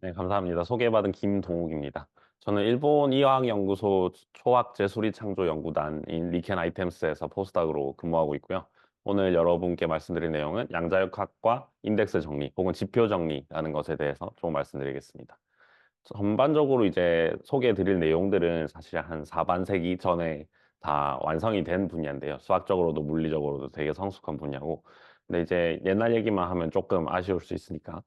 네, 감사합니다. 소개받은 김동욱입니다. 저는 일본 이화학연구소 초학재수리창조연구단인 리켄 아이템스에서 포스닥으로 근무하고 있고요. 오늘 여러분께 말씀드릴 내용은 양자역학과 인덱스 정리 혹은 지표 정리라는 것에 대해서 좀 말씀드리겠습니다. 전반적으로 이제 소개해드릴 내용들은 사실 한 4반세기 전에 다 완성이 된 분야인데요. 수학적으로도 물리적으로도 되게 성숙한 분야고. 근데 이제 옛날 얘기만 하면 조금 아쉬울 수 있으니까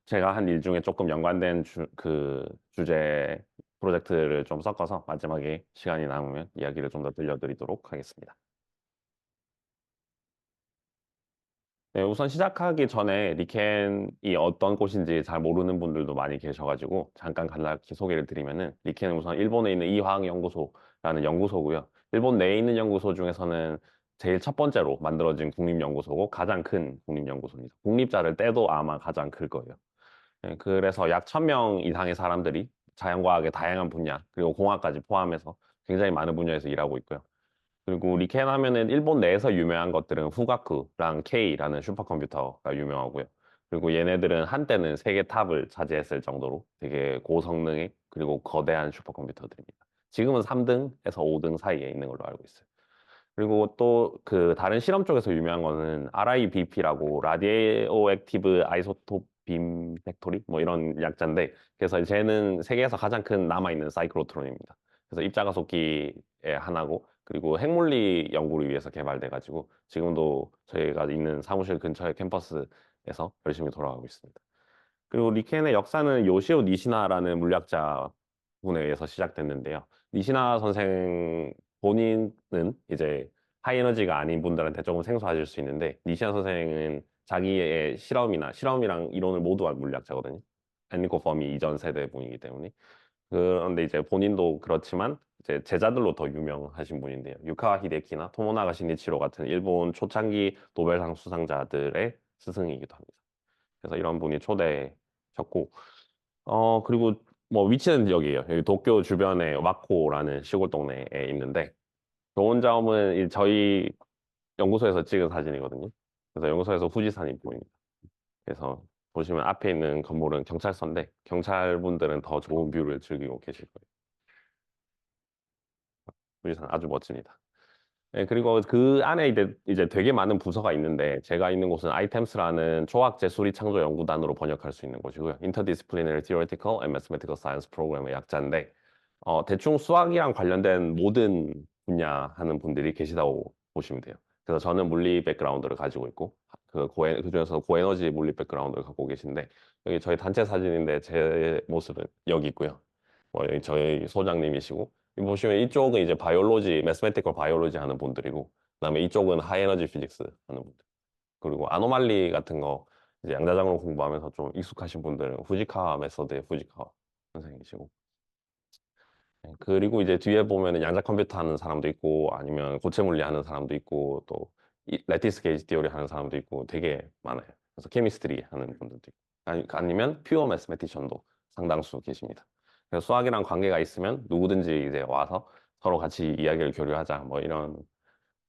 제가 한 일 중에 조금 연관된 그 주제 프로젝트를 좀 섞어서 마지막에 시간이 남으면 이야기를 좀 더 들려드리도록 하겠습니다. 네, 우선 시작하기 전에 리켄이 어떤 곳인지 잘 모르는 분들도 많이 계셔가지고 잠깐 간략히 소개를 드리면은 리켄은 우선 일본에 있는 이화학연구소라는 연구소고요. 일본 내에 있는 연구소 중에서는 제일 첫 번째로 만들어진 국립연구소고 가장 큰 국립연구소입니다. 국립자를 떼도 아마 가장 클 거예요. 네, 그래서 약 1000명 이상의 사람들이 자연과학의 다양한 분야 그리고 공학까지 포함해서 굉장히 많은 분야에서 일하고 있고요. 그리고 리켄 하면은 일본 내에서 유명한 것들은 후가쿠랑 K라는 슈퍼컴퓨터가 유명하고요. 그리고 얘네들은 한때는 세계 탑을 차지했을 정도로 되게 고성능의 그리고 거대한 슈퍼컴퓨터들입니다. 지금은 3등에서 5등 사이에 있는 걸로 알고 있어요. 그리고 또 그 다른 실험 쪽에서 유명한 거는 RIBP라고 라디오 액티브 아이소톱 빔 팩토리 뭐 이런 약자인데 그래서 쟤는 세계에서 가장 큰 남아있는 사이클로트론입니다. 그래서 입자가속기의 하나고 그리고 핵물리 연구를 위해서 개발돼 가지고 지금도 저희가 있는 사무실 근처의 캠퍼스에서 열심히 돌아가고 있습니다. 그리고 리켄의 역사는 요시오 니시나라는 물리학자 분에 의해서 시작됐는데요. 니시나 선생 본인은 이제 하이에너지가 아닌 분들한테 조금 생소하실 수 있는데 니시나 선생은 자기의 실험이랑 이론을 모두 한 물리학자거든요. 엔리코 퍼미 이전 세대 분이기 때문에. 그런데 이제 본인도 그렇지만 이제 제자들로 더 유명하신 분인데요. 유카와 히데키나 토모나가 시니치로 같은 일본 초창기 노벨상 수상자들의 스승이기도 합니다. 그래서 이런 분이 초대셨고, 그리고 뭐 위치는 여기예요. 여기 도쿄 주변에 와코라는 시골 동네에 있는데, 좋은 점은 저희 연구소에서 찍은 사진이거든요. 그래서 연구소에서 후지산이 보입니다. 그래서 보시면 앞에 있는 건물은 경찰서인데, 경찰분들은 더 좋은 뷰를 즐기고 계실 거예요. 후지산 아주 멋집니다. 네, 그리고 그 안에 이제 되게 많은 부서가 있는데 제가 있는 곳은 아이템스라는 초학재 수리 창조 연구단으로 번역할 수 있는 곳이고요. Interdisciplinary Theoretical and Mathematical Science 프로그램의 약자인데 대충 수학이랑 관련된 모든 분야 하는 분들이 계시다고 보시면 돼요. 그래서 저는 물리 백그라운드를 가지고 있고 그중에서 고에너지 물리 백그라운드를 갖고 계신데 여기 저희 단체 사진인데 제 모습은 여기 있고요. 뭐 여기 저희 소장님이시고 이 보시면 이쪽은 이제 바이올로지, 매스메티컬 바이올로지 하는 분들이고, 그다음에 이쪽은 하이에너지 피직스 하는 분들. 그리고 아노말리 같은 거 이제 양자장으로 공부하면서 좀 익숙하신 분들은 후지카 메서드의 후지카 선생님이시고. 네, 그리고 이제 뒤에 보면은 양자 컴퓨터 하는 사람도 있고, 아니면 고체 물리 하는 사람도 있고, 또 레티스 게이지 티오리 하는 사람도 있고, 되게 많아요. 그래서 케미스트리 하는 분들도 있고, 아니면 퓨어 매스메티션도 상당수 계십니다. 그래서 수학이랑 관계가 있으면 누구든지 이제 와서 서로 같이 이야기를 교류하자, 뭐 이런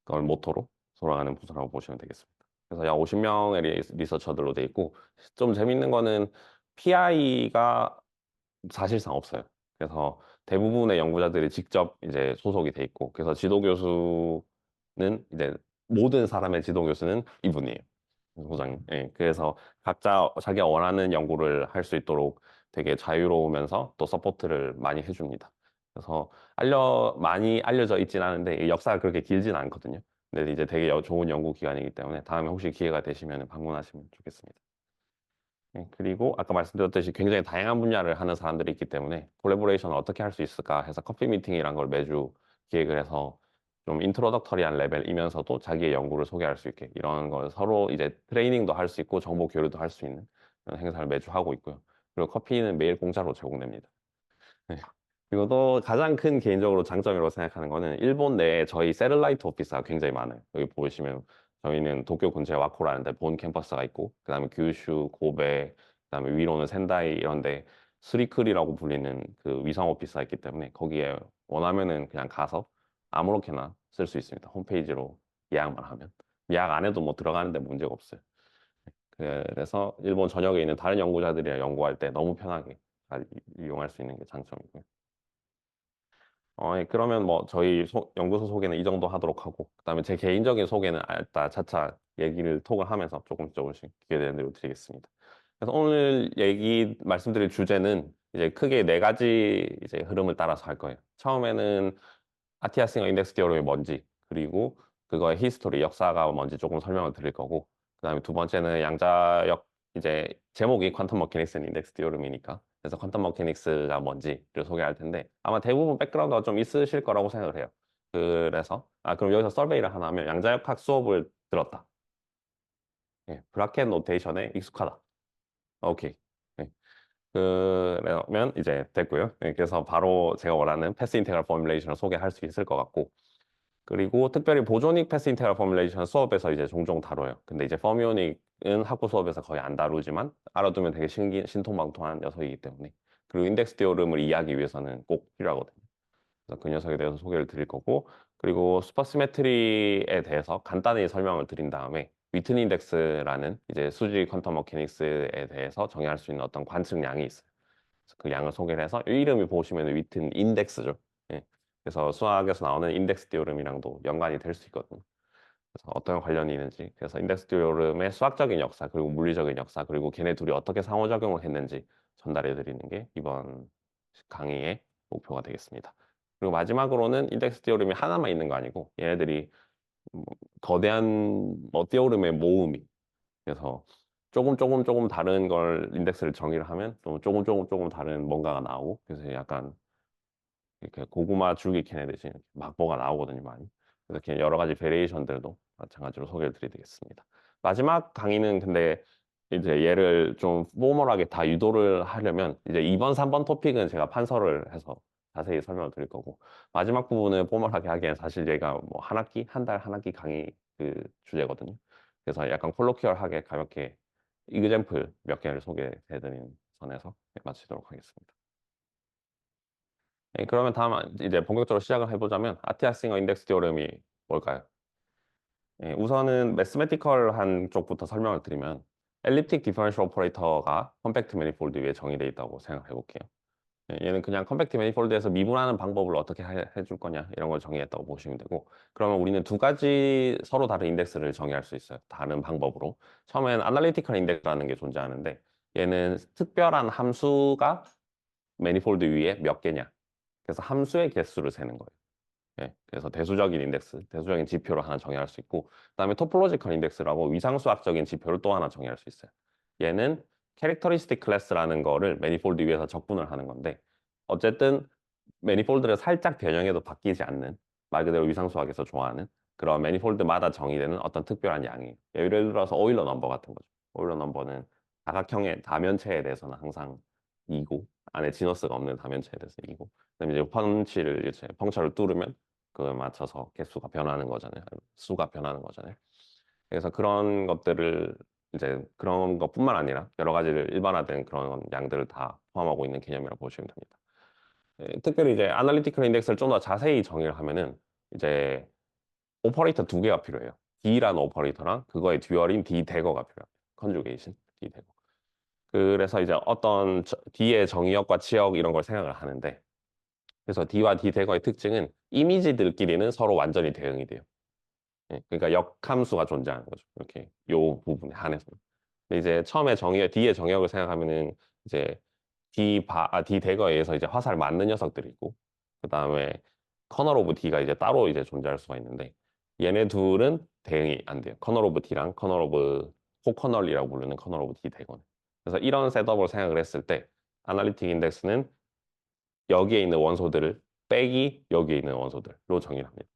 걸 모토로 돌아가는 부서라고 보시면 되겠습니다. 그래서 약 50명의 리서처들로 돼 있고, 좀 재밌는 거는 PI가 사실상 없어요. 그래서 대부분의 연구자들이 직접 이제 소속이 돼 있고, 그래서 지도 교수는 이제 모든 사람의 지도 교수는 이분이에요. 소장님. 예, 그래서 각자 자기가 원하는 연구를 할 수 있도록 되게 자유로우면서 또 서포트를 많이 해줍니다. 그래서 많이 알려져 있진 않은데 이 역사가 그렇게 길진 않거든요. 근데 이제 되게 좋은 연구 기관이기 때문에 다음에 혹시 기회가 되시면 방문하시면 좋겠습니다. 네, 그리고 아까 말씀드렸듯이 굉장히 다양한 분야를 하는 사람들이 있기 때문에 콜라보레이션을 어떻게 할 수 있을까 해서 커피 미팅이란 걸 매주 기획을 해서 좀 인트로덕터리한 레벨이면서도 자기의 연구를 소개할 수 있게 이런 걸 서로 이제 트레이닝도 할 수 있고 정보 교류도 할 수 있는 그런 행사를 매주 하고 있고요. 그리고 커피는 매일 공짜로 제공됩니다. 네. 그리고 또 가장 큰 개인적으로 장점이라고 생각하는 거는 일본 내에 저희 세틀라이트 오피스가 굉장히 많아요. 여기 보시면 저희는 도쿄 근처에 와코라는 데 본 캠퍼스가 있고 그다음에 규슈, 고베, 그다음에 위로는 센다이 이런 데 스리클이라고 불리는 그 위성 오피스가 있기 때문에 거기에 원하면은 그냥 가서 아무렇게나 쓸 수 있습니다. 홈페이지로 예약만 하면. 예약 안 해도 뭐 들어가는데 문제가 없어요. 그래서 일본 전역에 있는 다른 연구자들이랑 연구할 때 너무 편하게 잘 이용할 수 있는 게 장점이고요. 예, 그러면 뭐 저희 연구소 소개는 이 정도 하도록 하고, 그다음에 제 개인적인 소개는 일단 차차 얘기를 톡을 하면서 조금씩 기회 되는 대로 드리겠습니다. 그래서 오늘 말씀드릴 주제는 이제 크게 네 가지 이제 흐름을 따라서 할 거예요. 처음에는 아티아싱어 인덱스 디어럼이 뭔지, 그리고 그거의 히스토리, 역사가 뭔지 조금 설명을 드릴 거고, 그다음에 두 번째는 양자역, 이제 제목이 퀀텀 머케닉스 앤 인덱스 디어럼이니까, 그래서 퀀텀 머케닉스가 뭔지를 소개할 텐데, 아마 대부분 백그라운드가 좀 있으실 거라고 생각을 해요. 그래서 그럼 여기서 설베이를 하나 하면, 양자역학 수업을 들었다. 예, 브라켓 노테이션에 익숙하다. 오케이. 예, 그러면 이제 됐고요. 예, 그래서 바로 제가 원하는 패스 인테그랄 포뮬레이션을 소개할 수 있을 것 같고, 그리고 특별히 보조닉 패스 인테그랄 포뮬레이션 수업에서 이제 종종 다뤄요. 근데 이제 퍼미오닉은 학부 수업에서 거의 안 다루지만 알아두면 되게 신통방통한 녀석이기 때문에, 그리고 인덱스 디오름을 이해하기 위해서는 꼭 필요하거든요. 그래서 그 녀석에 대해서 소개를 드릴 거고, 그리고 슈퍼시메트리에 대해서 간단히 설명을 드린 다음에 위튼 인덱스라는 이제 수직 퀀텀 머케닉스에 대해서 정의할 수 있는 어떤 관측량이 있어요. 그래서 그 양을 소개를 해서 이 이름이 보시면 위튼 인덱스죠. 예. 그래서 수학에서 나오는 인덱스 디오름이랑도 연관이 될 수 있거든요. 그래서 어떤 관련이 있는지, 그래서 인덱스 디오름의 수학적인 역사, 그리고 물리적인 역사, 그리고 걔네 둘이 어떻게 상호작용을 했는지 전달해 드리는 게 이번 강의의 목표가 되겠습니다. 그리고 마지막으로는 인덱스 디오름이 하나만 있는 거 아니고 얘네들이 뭐 거대한 뭐 디오름의 모음이, 그래서 조금 다른 걸 인덱스를 정의를 하면 또 조금 다른 뭔가가 나오고, 그래서 약간 이렇게 고구마 줄기 캐내듯이 이렇게 막 뭐가 나오거든요, 많이. 그래서 이렇게 여러 가지 베리에이션들도 마찬가지로 소개를 드리겠습니다. 마지막 강의는 근데 이제 얘를 좀 포멀하게 다 유도를 하려면 이제 2번, 3번 토픽은 제가 판서를 해서 자세히 설명을 드릴 거고, 마지막 부분은 포멀하게 하기엔 사실 얘가 뭐 한 학기, 한 달 한 학기 강의 그 주제거든요. 그래서 약간 콜로키얼하게 가볍게 이그젬플 몇 개를 소개해드리는 선에서 마치도록 하겠습니다. 네, 그러면 다음 이제 본격적으로 시작을 해보자면 아티아싱어 인덱스 디오렘이 뭘까요? 예, 우선은 매스메티컬한 쪽부터 설명을 드리면 엘립틱 디퍼런셜 오퍼레이터가 컴팩트 매니폴드 위에 정의되어 있다고 생각해 볼게요. 예, 얘는 그냥 컴팩트 매니폴드에서 미분하는 방법을 어떻게 해줄 거냐 이런 걸 정의했다고 보시면 되고, 그러면 우리는 두 가지 서로 다른 인덱스를 정의할 수 있어요. 다른 방법으로. 처음엔 아날리티컬 인덱스라는 게 존재하는데, 얘는 특별한 함수가 매니폴드 위에 몇 개냐, 그래서 함수의 개수를 세는 거예요. 예, 그래서 대수적인 인덱스, 대수적인 지표를 하나 정의할 수 있고, 그다음에 토폴로지컬 인덱스라고 위상수학적인 지표를 또 하나 정의할 수 있어요. 얘는 캐릭터리스틱 클래스라는 거를 매니폴드 위에서 적분을 하는 건데, 어쨌든 매니폴드를 살짝 변형해도 바뀌지 않는, 말 그대로 위상수학에서 좋아하는 그런 매니폴드마다 정의되는 어떤 특별한 양이에요. 예를 들어서 오일러 넘버 같은 거죠. 오일러 넘버는 다각형의 다면체에 대해서는 항상 2고, 안에 지너스가 없는 다면체에 대해서 2고, 그다음에 이제 펑처를 뚫으면 그거에 맞춰서 개수가 변하는 거잖아요. 수가 변하는 거잖아요. 그래서 그런 것들을 이제 그런 것뿐만 아니라 여러 가지를 일반화된 그런 양들을 다 포함하고 있는 개념이라고 보시면 됩니다. 예, 특별히 이제 아날리티컬 인덱스를 좀 더 자세히 정의를 하면은 이제 오퍼레이터 두 개가 필요해요. D라는 오퍼레이터랑 그거의 듀얼인 D 대거가 필요해요. 컨주게이션 D 대거. 그래서 이제 어떤 D의 정의역과 치역 이런 걸 생각을 하는데, 그래서 D와 D 대거의 특징은 이미지들끼리는 서로 완전히 대응이 돼요. 예, 그러니까 역함수가 존재하는 거죠. 이렇게 요 부분에 한해서. 근데 이제 처음에 D의 정의역을 생각하면은 이제 D 대거에 의해서 이제 화살을 맞는 녀석들이 있고, 그 다음에 커널 오브 D가 이제 따로 이제 존재할 수가 있는데, 얘네 둘은 대응이 안 돼요. 커널 오브 D랑 커널 오브 코커널이라고 부르는 커널 오브 D 대거는. 그래서 이런 셋업을 생각을 했을 때 아날리틱 인덱스는 여기에 있는 원소들을 빼기 여기에 있는 원소들로 정의를 합니다.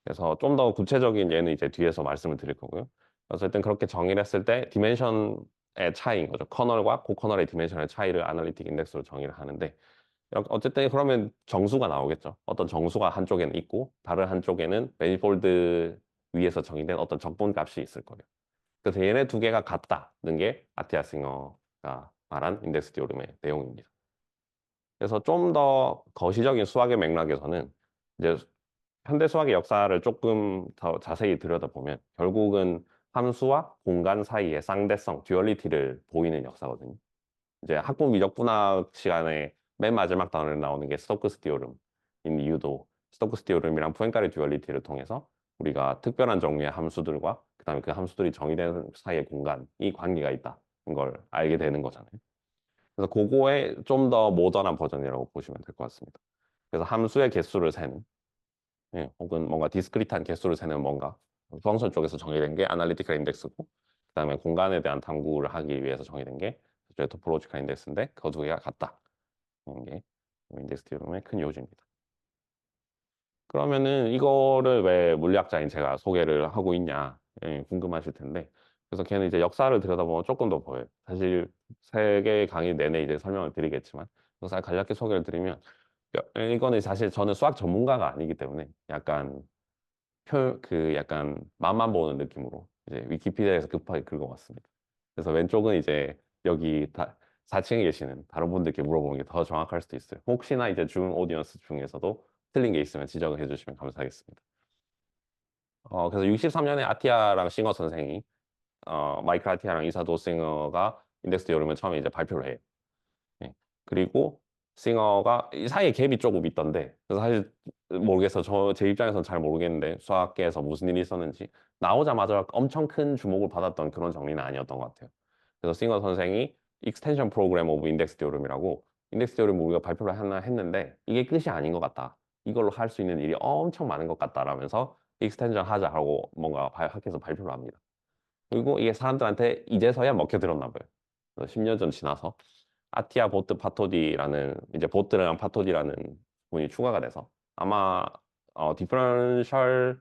그래서 좀 더 구체적인 예는 이제 뒤에서 말씀을 드릴 거고요. 어쨌든 그렇게 정의를 했을 때 디멘션의 차이인 거죠. 커널과 코커널의 디멘션의 차이를 아날리틱 인덱스로 정의를 하는데, 어쨌든 그러면 정수가 나오겠죠. 어떤 정수가 한쪽에는 있고 다른 한쪽에는 매니폴드 위에서 정의된 어떤 적분 값이 있을 거예요. 그래서 얘네 두 개가 같다는 게 아티아싱어가 말한 인덱스 디오름의 내용입니다. 그래서 좀 더 거시적인 수학의 맥락에서는 이제 현대 수학의 역사를 조금 더 자세히 들여다보면 결국은 함수와 공간 사이의 쌍대성, 듀얼리티를 보이는 역사거든요. 이제 학부 미적분학 시간에 맨 마지막 단원에 나오는 게 스토크스 디오름인 이유도 스토크스 디오름이랑 포엔카레 듀얼리티를 통해서 우리가 특별한 종류의 함수들과 그다음에 그 함수들이 정의된 사이의 공간이 관계가 있다는 걸 알게 되는 거잖아요. 그래서 그거의 좀 더 모던한 버전이라고 보시면 될 것 같습니다. 그래서 함수의 개수를 세는 혹은 뭔가 디스크리트한 개수를 세는 뭔가 펑션 쪽에서 정의된 게 아날리티컬 인덱스고 그다음에 공간에 대한 탐구를 하기 위해서 정의된 게 토폴로지컬 인덱스인데 그 두 개가 같다. 이런 게 인덱스 디오럼의 큰 요지입니다. 그러면은 이거를 왜 물리학자인 제가 소개를 하고 있냐 궁금하실 텐데 그래서 걔는 이제 역사를 들여다보면 조금 더 보여요. 사실 세 개의 강의 내내 이제 설명을 드리겠지만 역사 간략히 소개를 드리면 이거는 사실 저는 수학 전문가가 아니기 때문에 약간 약간 맛만 보는 느낌으로 이제 위키피디아에서 급하게 긁어봤습니다. 그래서 왼쪽은 이제 여기 4층에 계시는 다른 분들께 물어보는 게 더 정확할 수도 있어요. 혹시나 이제 중 오디언스 중에서도 틀린 게 있으면 지적을 해주시면 감사하겠습니다. 그래서 63년에 아티아랑 싱어 선생이 마이클 아티아랑 이사도 싱어가 인덱스 디오럼을 처음에 이제 발표를 해요. 예. 그리고 싱어가 이 사이에 갭이 조금 있던데 그래서 사실 모르겠어. 제 입장에서는 잘 모르겠는데 수학계에서 무슨 일이 있었는지 나오자마자 엄청 큰 주목을 받았던 그런 정리는 아니었던 것 같아요. 그래서 싱어 선생이 익스텐션 프로그램 오브 인덱스 디오럼이라고 인덱스 디오럼 우리가 발표를 하나 했는데 이게 끝이 아닌 것 같다. 이걸로 할 수 있는 일이 엄청 많은 것 같다라면서 익스텐션 하자 하고 뭔가 학회에서 발표를 합니다. 그리고 이게 사람들한테 이제서야 먹혀들었나 봐요. 10년 전 지나서 아티아 보트 파토디라는 이제 보트랑 파토디라는 분이 추가가 돼서 아마 디퍼런셜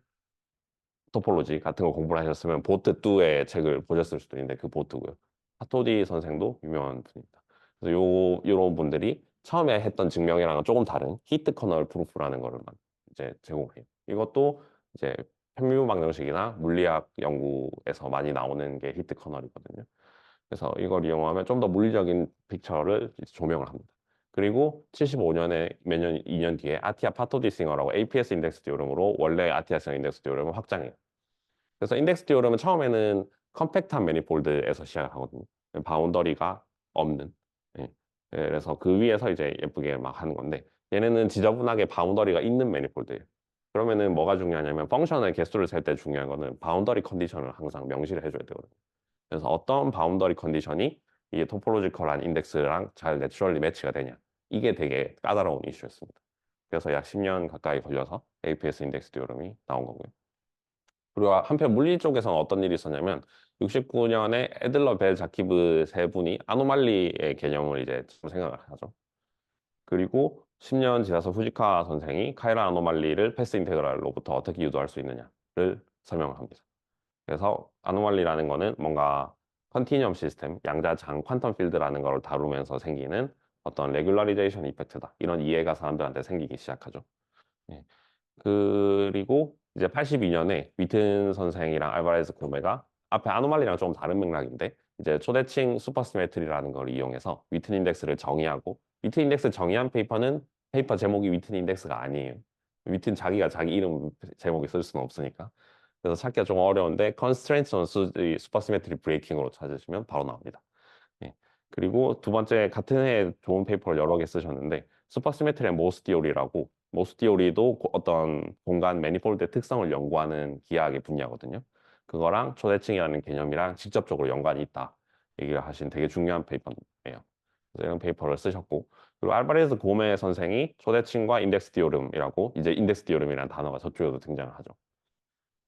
토폴로지 같은 거 공부를 하셨으면 보트 2의 책을 보셨을 수도 있는데 그 보트고요. 파토디 선생도 유명한 분입니다. 그래서 요런 분들이 처음에 했던 증명이랑은 조금 다른 히트 커널 프루프라는 거를 이제 제공해요. 이것도 이제 편미분 방정식이나 물리학 연구에서 많이 나오는 게 히트 커널이거든요. 그래서 이걸 이용하면 좀 더 물리적인 픽처를 조명을 합니다. 그리고 75년에 몇 년, 2년 뒤에 아티아 파토디싱어라고 APS 인덱스 디오럼으로 원래 아티아싱어 인덱스 디오럼을 확장해요. 그래서 인덱스 디오럼은 처음에는 컴팩트한 매니폴드에서 시작을 하거든요. 바운더리가 없는. 예. 그래서 그 위에서 이제 예쁘게 막 하는 건데 얘네는 지저분하게 바운더리가 있는 매니폴드예요. 그러면은 뭐가 중요하냐면 펑션의 개수를 셀 때 중요한 거는 바운더리 컨디션을 항상 명시를 해줘야 되거든요. 그래서 어떤 바운더리 컨디션이 이게 토폴로지컬한 인덱스랑 잘 내추럴리 매치가 되냐. 이게 되게 까다로운 이슈였습니다. 그래서 약 10년 가까이 걸려서 APS 인덱스 디오럼이 나온 거고요. 그리고 한편 물리 쪽에서는 어떤 일이 있었냐면 69년에 애들러 벨 자키브 세 분이 아노말리의 개념을 이제 좀 생각을 하죠. 그리고 10년 지나서 후지카 선생이 카이라 아노말리를 패스 인테그랄로부터 어떻게 유도할 수 있느냐를 설명을 합니다. 그래서 아노말리라는 거는 뭔가 컨티니엄 시스템, 양자장 퀀텀 필드라는 걸 다루면서 생기는 어떤 레귤러리제이션 이펙트다. 이런 이해가 사람들한테 생기기 시작하죠. 예. 그리고 이제 82년에 위튼 선생이랑 알바레스 고메가 앞에 아노말리랑 좀 다른 맥락인데 이제 초대칭 슈퍼시메트리라는 걸 이용해서 위튼 인덱스를 정의하고 위튼 인덱스 정의한 페이퍼는 페이퍼 제목이 위튼 인덱스가 아니에요. 위튼 자기가 자기 이름 제목이 쓸 수는 없으니까. 그래서 찾기가 좀 어려운데 constraints on supersymmetry breaking으로 찾으시면 바로 나옵니다. 예. 그리고 두 번째 같은 해에 좋은 페이퍼를 여러 개 쓰셨는데 슈퍼시메트리 모스 디오리라고 모스 디오리도 어떤 공간 매니폴드의 특성을 연구하는 기하학의 분야거든요. 그거랑 초대칭이라는 개념이랑 직접적으로 연관이 있다 얘기를 하신 되게 중요한 페이퍼예요. 그래서 이런 페이퍼를 쓰셨고 그리고 알바레스 고메 선생이 초대칭과 인덱스 디오름이라고 이제 인덱스 디오름이라는 단어가 저쪽에도 등장을 하죠.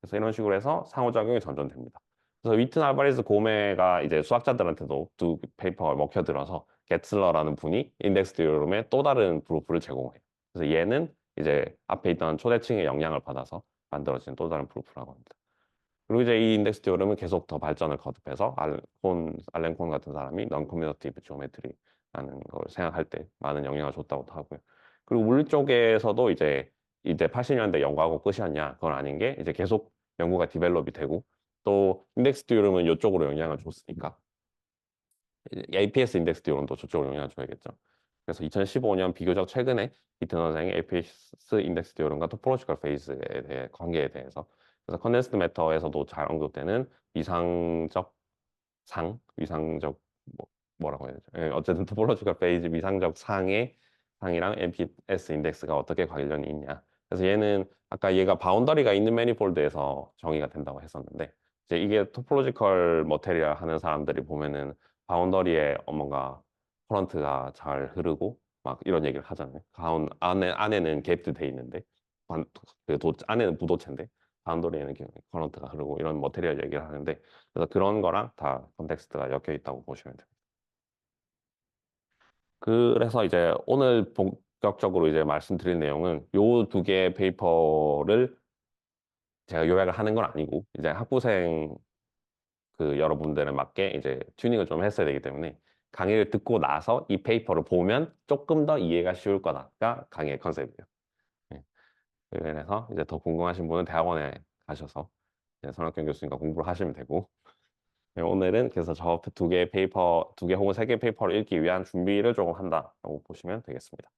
그래서 이런 식으로 해서 상호작용이 점점 됩니다. 그래서 위튼 알바레스 고메가 이제 수학자들한테도 두 페이퍼가 먹혀들어서 게틀러라는 분이 인덱스 디오럼의 또 다른 프루프를 제공해요. 그래서 얘는 이제 앞에 있던 초대칭의 영향을 받아서 만들어진 또 다른 프루프라고 합니다. 그리고 이제 이 인덱스 디오럼은 계속 더 발전을 거듭해서 알렌 콘 같은 사람이 non commutative geometry라는 걸 생각할 때 많은 영향을 줬다고도 하고요. 그리고 물리 쪽에서도 이제 80년대 연구하고 끝이었냐 그건 아닌 게 이제 계속 연구가 디벨롭이 되고 또 인덱스 디오럼은 이쪽으로 영향을 줬으니까 APS 인덱스 디오럼도 저쪽으로 영향을 줘야겠죠. 그래서 2015년 비교적 최근에 이튼 선생이 APS 인덱스 디오럼과 토포로지컬 페이스에 대해 관계에 대해서 그래서 컨덴스드 매터에서도 잘 언급되는 위상적 위상적 뭐라고 해야 되죠? 예, 어쨌든 토폴로지컬 페이지 위상적 상이랑 MPS 인덱스가 어떻게 관련이 있냐. 그래서 얘는 아까 얘가 바운더리가 있는 매니폴드에서 정의가 된다고 했었는데 이제 이게 토폴로지컬 머테리얼 하는 사람들이 보면은 바운더리에 뭔가 커런트가 잘 흐르고 막 이런 얘기를 하잖아요. 안에는 갭도 돼 있는데 안에는 부도체인데 바운더리에는 커런트가 흐르고 이런 머테리얼 얘기를 하는데 그래서 그런 거랑 다 컨텍스트가 엮여 있다고 보시면 돼요. 그래서 이제 오늘 본격적으로 이제 말씀드릴 내용은 요 두 개의 페이퍼를 제가 요약을 하는 건 아니고 이제 학부생 그 여러분들에 맞게 이제 튜닝을 좀 했어야 되기 때문에 강의를 듣고 나서 이 페이퍼를 보면 조금 더 이해가 쉬울 거다가 강의의 컨셉이에요. 네. 그래서 이제 더 궁금하신 분은 대학원에 가셔서 이제 손학규 교수님과 공부를 하시면 되고 네, 오늘은 그래서 저 두 개의 페이퍼, 두 개 혹은 세 개의 페이퍼를 읽기 위한 준비를 조금 한다라고 보시면 되겠습니다.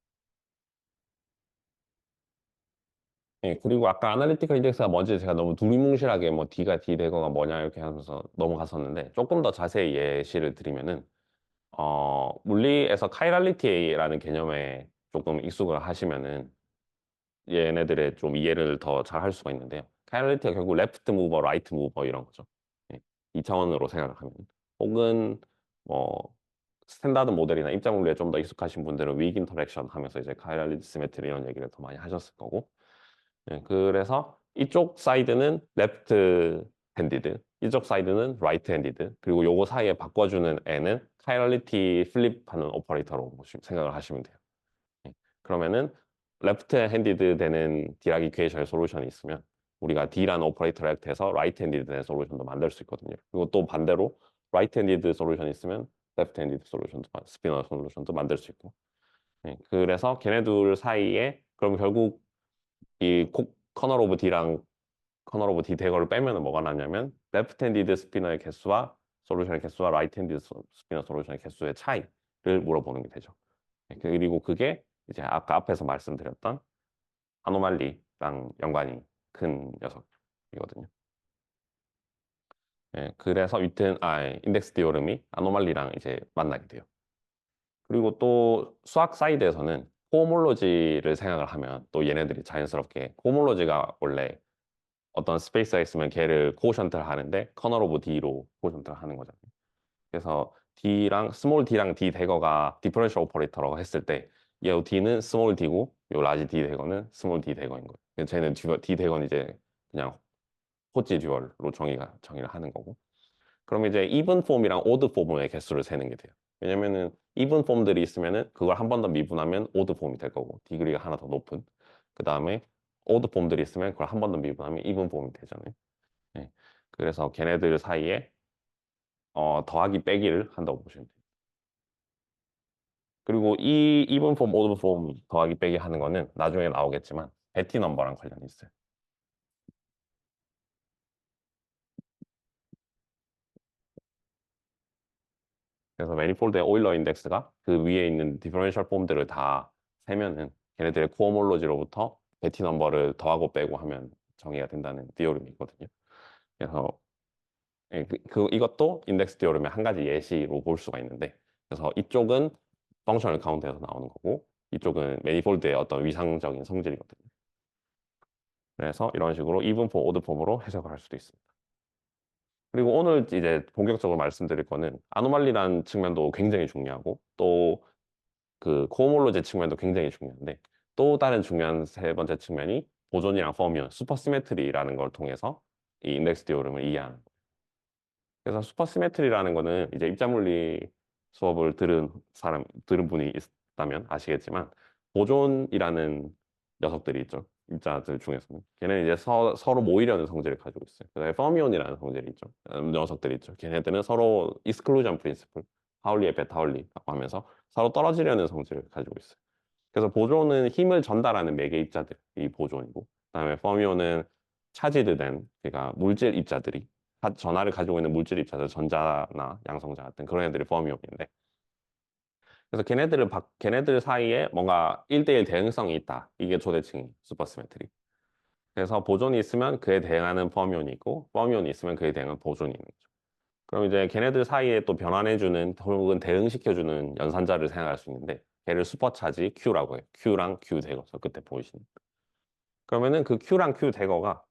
예, 그리고 아까 아날리티컬 인덱스가 뭔지 제가 너무 두리뭉실하게 뭐 D가 D 되거나 뭐냐 이렇게 하면서 넘어갔었는데 조금 더 자세히 예시를 드리면은 물리에서 카이랄리티라는 개념에 조금 익숙을 하시면은 얘네들의 좀 이해를 더 잘 할 수가 있는데요. 카이랄리티가 결국 레프트 무버, 라이트 무버 이런 거죠. 예, 이 차원으로 생각을 하면 혹은 뭐 스탠다드 모델이나 입자 물리에 좀 더 익숙하신 분들은 윅 인터랙션 하면서 이제 카이랄리티 시메트리 이런 얘기를 더 많이 하셨을 거고 네, 그래서 이쪽 사이드는 레프트 핸디드, 이쪽 사이드는 라이트 핸디드, 그리고 요거 사이에 바꿔주는 애는 카이럴리티 플립하는 오퍼레이터로 생각을 하시면 돼요. 네, 그러면은 레프트 핸디드 되는 디락 이퀘이션의 솔루션이 있으면 우리가 D라는 오퍼레이터를 액트해서 라이트 핸디드 되는 솔루션도 만들 수 있거든요. 그리고 또 반대로 라이트 핸디드 솔루션이 있으면 레프트 핸디드 솔루션도 스피너 솔루션도 만들 수 있고 네, 그래서 걔네 둘 사이에 그럼 결국 이 커널 오브 D랑 커널 오브 D 대거를 빼면 뭐가 나냐면 레프트 핸디드 스피너의 개수와 솔루션의 개수와 라이트 핸디드 스피너 솔루션의 개수의 차이를 물어보는 게 되죠. 네, 그리고 그게 이제 아까 앞에서 말씀드렸던 아노말리랑 연관이 큰 녀석이거든요. 네, 그래서 인덱스 디오름이 아노말리랑 이제 만나게 돼요. 그리고 또 수학 사이드에서는 코호몰로지를 생각을 하면 또 얘네들이 자연스럽게 코호몰로지가 원래 어떤 스페이스가 있으면 걔를 코오션트를 하는데 커널 오브 D로 코오션트를 하는 거잖아요. 그래서 스몰 D랑 D 대거가 디퍼런셜 오퍼레이터라고 했을 때 이 D는 스몰 D고 요 라지 D 대거는 스몰 D 대거인 거예요. 그래서 쟤는 D 대거는 이제 그냥 호지 듀얼로 정의를 하는 거고. 그럼 이제 이븐 폼이랑 오드 폼의 개수를 세는 게 돼요. 왜냐면은 이븐 폼들이 있으면은 그걸 한 번 더 미분하면 오드 폼이 될 거고 디그리가 하나 더 높은. 그 다음에 오드 폼들이 있으면 그걸 한 번 더 미분하면 이븐 폼이 되잖아요. 네. 그래서 걔네들 사이에 더하기 빼기를 한다고 보시면 돼요. 그리고 이 이븐 폼, 오드 폼 더하기 빼기 하는 거는 나중에 나오겠지만 베티 넘버랑 관련이 있어요. 그래서 매니폴드의 오일러 인덱스가 그 위에 있는 디퍼런셜 폼들을 다 세면은 걔네들의 코어몰로지로부터 베티 넘버를 더하고 빼고 하면 정의가 된다는 디오름이 있거든요. 그래서 예, 이것도 인덱스 디오름의 한 가지 예시로 볼 수가 있는데 그래서 이쪽은 펑셔널 카운트에서 나오는 거고 이쪽은 매니폴드의 어떤 위상적인 성질이거든요. 그래서 이런 식으로 이분 폼, 오드 폼으로 해석을 할 수도 있습니다. 그리고 오늘 이제 본격적으로 말씀드릴 거는 아노말리라는 측면도 굉장히 중요하고 또 그 코오몰로제 측면도 굉장히 중요한데 또 다른 중요한 세 번째 측면이 보존이랑 퍼미온, 슈퍼시메트리라는 걸 통해서 이 인덱스 디오름을 이해하는 거예요. 그래서 슈퍼시메트리라는 거는 이제 입자물리 수업을 들은 분이 있다면 아시겠지만 보존이라는 녀석들이 있죠. 입자들 중에서는. 걔네는 이제 서로 모이려는 성질을 가지고 있어요. 그다음에 퍼미온이라는 성질이 있죠. 녀석들이 있죠. 걔네들은 서로 익스클루전 프린시플, 파울리의 베타울리라고 하면서 서로 떨어지려는 성질을 가지고 있어요. 그래서 보존은 힘을 전달하는 매개 입자들이 보존이고, 그다음에 퍼미온은 차지드 된, 그러니까 물질 입자들이 전하를 가지고 있는 물질 입자들, 전자나 양성자 같은 그런 애들이 퍼미온인데, 그래서 걔네들 사이에 뭔가 1대1 대응성이 있다. 이게 초대칭이 슈퍼시메트리. 그래서 보존이 있으면 그에 대응하는 퍼미온이 있고 퍼미온이 있으면 그에 대응하는 보존이 있는 거죠. 그럼 이제 걔네들 사이에 또 변환해주는 혹은 대응시켜주는 연산자를 생각할 수 있는데 걔를 슈퍼차지 Q라고 해요. Q랑 Q 대거서 끝에 보이시는. 그러면은 그 Q랑 Q 대거가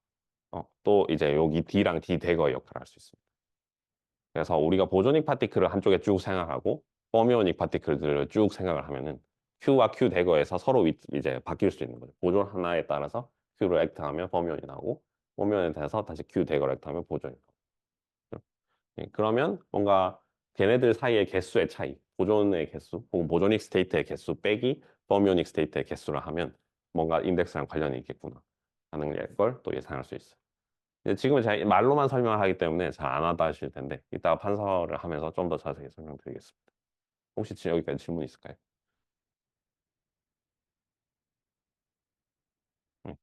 또 이제 여기 D랑 D 대거의 역할을 할 수 있습니다. 그래서 우리가 보존익 파티클을 한쪽에 쭉 생각하고 퍼미오닉 파티클들을 쭉 생각을 하면은 Q와 Q 대거에서 서로 이제 바뀔 수 있는 거죠. 보존 하나에 따라서 Q를 액트하면 퍼미온이 나오고 퍼미온에 대해서 다시 Q 대거를 액트하면 보존이 나오고. 예, 그러면 뭔가 걔네들 사이의 개수의 차이, 보존의 개수 혹은 보존익 스테이트의 개수 빼기 퍼미오닉 스테이트의 개수를 하면 뭔가 인덱스랑 관련이 있겠구나 하는 걸 또 예상할 수 있어요. 지금은 제가 말로만 설명하기 때문에 잘 안 하다 하실 텐데 이따가 판서를 하면서 좀 더 자세히 설명드리겠습니다. 혹시 여기까지 질문 있을까요? 음.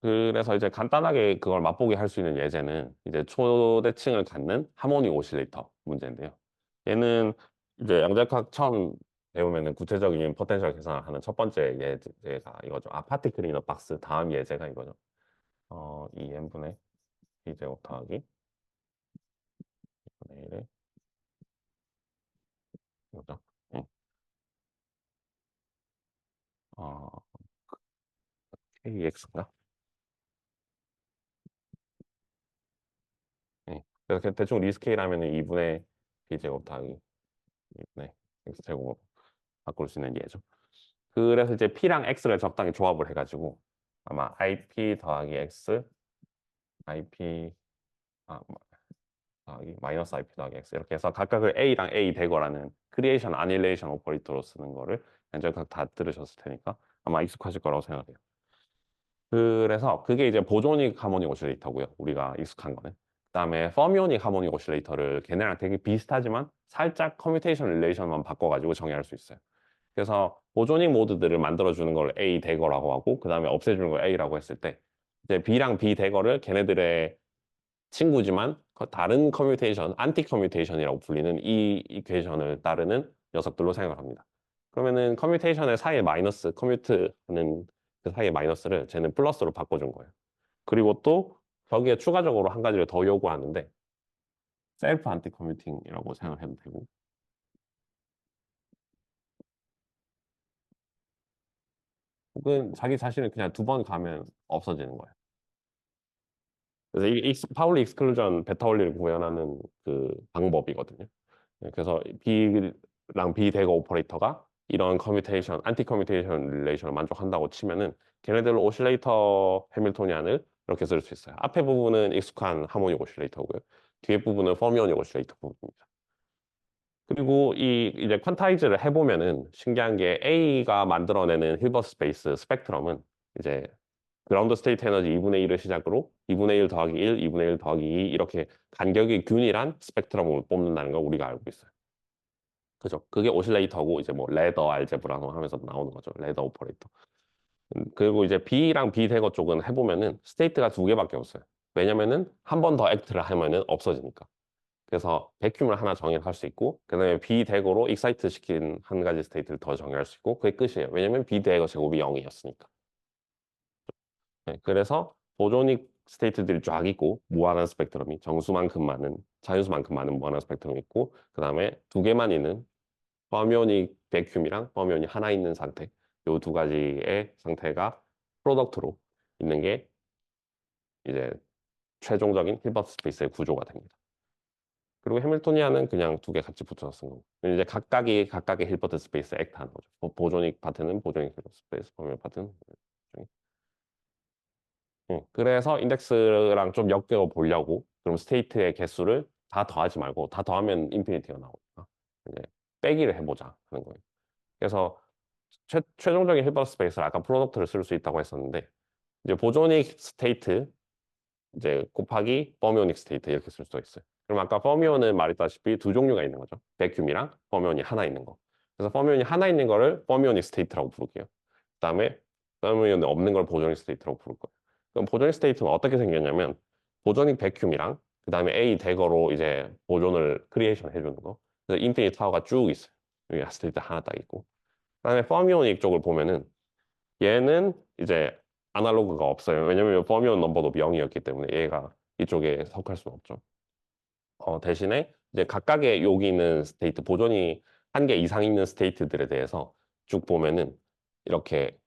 그래서 이제 간단하게 그걸 맛보게 할 수 있는 예제는 이제 초대층을 갖는 하모닉 오실레이터 문제인데요. 얘는 이제 양자역학 처음 배우면은 구체적인 포텐셜 계산을 하는 첫 번째 예제가 이거죠. 파티클 인너 박스 다음 예제가 이거죠. 이 n분의 b제곱 더하기 2분의 1의 이거죠. 응. 어, KX인가? 네. 그래서 그냥 대충 리스케일 하면은 2분의 b제곱 더하기 2분의 x제곱으로 바꿀 수 있는 예죠. 그래서 이제 p랑 x를 적당히 조합을 해가지고 아마 ip 더하기 x, ip 더하기 마이너스 ip 더하기 x 이렇게 해서 각각을 a랑 a 대거라는 크리에이션 아닐레이션 오퍼레이터로 쓰는 거를 현재 다 들으셨을 테니까 아마 익숙하실 거라고 생각해요. 그래서 그게 이제 보존익 하모닉 오실레이터고요. 우리가 익숙한 거는. 그다음에 퍼미오닉 하모닉 오실레이터를 걔네랑 되게 비슷하지만 살짝 커뮤테이션 릴레이션만 바꿔가지고 정의할 수 있어요. 그래서 보존익 모드들을 만들어주는 걸 A 대거라고 하고 그다음에 없애주는 걸 A라고 했을 때 이제 B랑 B 대거를 걔네들의 친구지만 다른 커뮤테이션, 안티 커뮤테이션이라고 불리는 이 이퀘이션을 따르는 녀석들로 생각을 합니다. 그러면은 커뮤테이션의 사이의 마이너스, 커뮤트하는 그 사이의 마이너스를 쟤는 플러스로 바꿔준 거예요. 그리고 또 거기에 추가적으로 한 가지를 더 요구하는데 셀프 안티 커뮤팅이라고 생각을 해도 되고 혹은 자기 자신을 그냥 두 번 가면 없어지는 거예요. 그래서 이 파울리 익스클루전 베타 원리를 구현하는 그 방법이거든요. 네, 그래서 B랑 B 대거 오퍼레이터가 이런 커뮤테이션, 안티 커뮤테이션 릴레이션을 만족한다고 치면은 걔네들 오실레이터 해밀토니안을 이렇게 쓸 수 있어요. 앞에 부분은 익숙한 하모닉 오실레이터고요. 뒤에 부분은 퍼미오닉 오실레이터 부분입니다. 그리고 이 이제 퀀타이즈를 해보면은 신기한 게 A가 만들어내는 힐버트 스페이스 스펙트럼은 이제 그라운드 스테이트 에너지 2분의 1을 시작으로 2분의 1 더하기 1, 2분의 1 더하기 2 이렇게 간격이 균일한 스펙트럼을 뽑는다는 걸 우리가 알고 있어요. 그죠? 그게 오실레이터고 이제 뭐 레더 알제브라고 하면서 나오는 거죠. 레더 오퍼레이터. 그리고 이제 B랑 B 대거 쪽은 해보면은 스테이트가 두 개밖에 없어요. 왜냐면은 한 번 더 액트를 하면은 없어지니까. 그래서 백큐을 하나 정의할 수 있고 그다음에 B 대거로 익사이트 시킨 한 가지 스테이트를 더 정의할 수 있고 그게 끝이에요. 왜냐면 B 대거 제곱이 0이었으니까. 네, 그래서 보존익 스테이트들이 쫙 있고 무한한 스펙트럼이 정수만큼 많은 자연수만큼 많은 무한한 스펙트럼이 있고 그 다음에 두 개만 있는 퍼미오닉 백큐이랑 퍼미온이 하나 있는 상태 요 두 가지의 상태가 프로덕트로 있는 게 이제 최종적인 힐버트 스페이스의 구조가 됩니다. 그리고 해밀토니아는 그냥 두 개 같이 붙여서 쓴 거고 이제 각각의 힐버트 스페이스 액트하는 거죠. 보존익 파트는 보존익 힐버트 스페이스, 퍼미오닉 파트는 그래서 인덱스랑 좀 엮여 보려고 그럼 스테이트의 개수를 다 더하지 말고 다 더하면 인피니티가 나오니까 이제 빼기를 해보자 하는 거예요. 그래서 최종적인 힐버스 스페이스를 아까 프로덕트를 쓸 수 있다고 했었는데 이제 보존익 스테이트 이제 곱하기 퍼미오닉 스테이트 이렇게 쓸 수가 있어요. 그럼 아까 퍼미온은 말했다시피 두 종류가 있는 거죠. 백큐이랑 퍼미온이 하나 있는 거. 그래서 퍼미온이 하나 있는 거를 퍼미오닉 스테이트라고 부를게요. 그다음에 퍼미온이 없는 걸 보존익 스테이트라고 부를 거예요. 그럼 보존익 스테이트는 어떻게 생겼냐면 보존익 백큐이랑 그다음에 A 대거로 이제 보존을 크리에이션 해주는 거. 그래서 인피니트 타워가 쭉 있어요. 여기 스테이트 하나 딱 있고. 그다음에 퍼미오닉 쪽을 보면은 얘는 이제 아날로그가 없어요. 왜냐면 퍼미온 넘버도 0이었기 때문에 얘가 이쪽에 속할 수는 없죠. 대신에 이제 각각의 여기 있는 스테이트, 보존이 한 개 이상 있는 스테이트들에 대해서 쭉 보면은 이렇게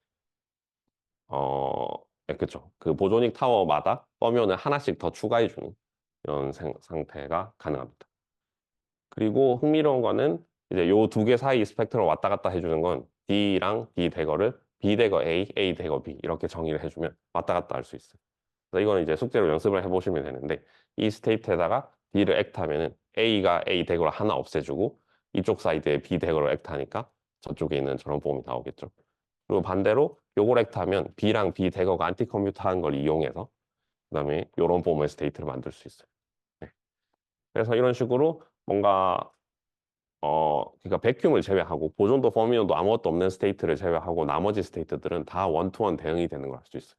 네, 그쵸. 그 보조닉 타워마다 퍼미온을 하나씩 더 추가해주는 이런 상태가 가능합니다. 그리고 흥미로운 거는 이제 요 두 개 사이 스펙트럼 왔다 갔다 해주는 건 D랑 D 대거를 B 대거 A, A 대거 B 이렇게 정의를 해주면 왔다 갔다 할 수 있어요. 그래서 이거는 이제 숙제로 연습을 해보시면 되는데 이 스테이트에다가 D를 액트하면은 A가 A 대거를 하나 없애주고 이쪽 사이드에 B 대거를 액트하니까 저쪽에 있는 저런 폼이 나오겠죠. 그리고 반대로 요걸 액트하면 B랑 B 대거가 안티 커뮤트한 걸 이용해서 그다음에 요런 폼의 스테이트를 만들 수 있어요. 네. 그래서 이런 식으로 뭔가 그러니까 백큐을 제외하고 보존도 포미온도 아무것도 없는 스테이트를 제외하고 나머지 스테이트들은 다 원투원 대응이 되는 걸 알 수 있어요.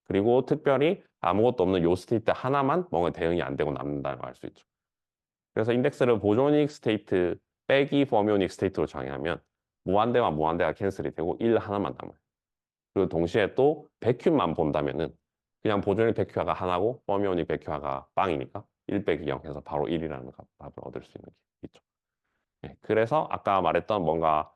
그리고 특별히 아무것도 없는 요 스테이트 하나만 뭔가 대응이 안 되고 남는다는 걸 알 수 있죠. 그래서 인덱스를 보존익 스테이트 빼기 포미오닉 스테이트로 정의하면 무한대와 무한대가 캔슬이 되고 1 하나만 남아요. 그리고 동시에 또 백큐만 본다면은 그냥 보존익 백큐화가 하나고 포미오닉 백큐화가 빵이니까 1 빼기 0 해서 바로 1이라는 답을 얻을 수 있는 게 있죠. 네, 그래서 아까 말했던 뭔가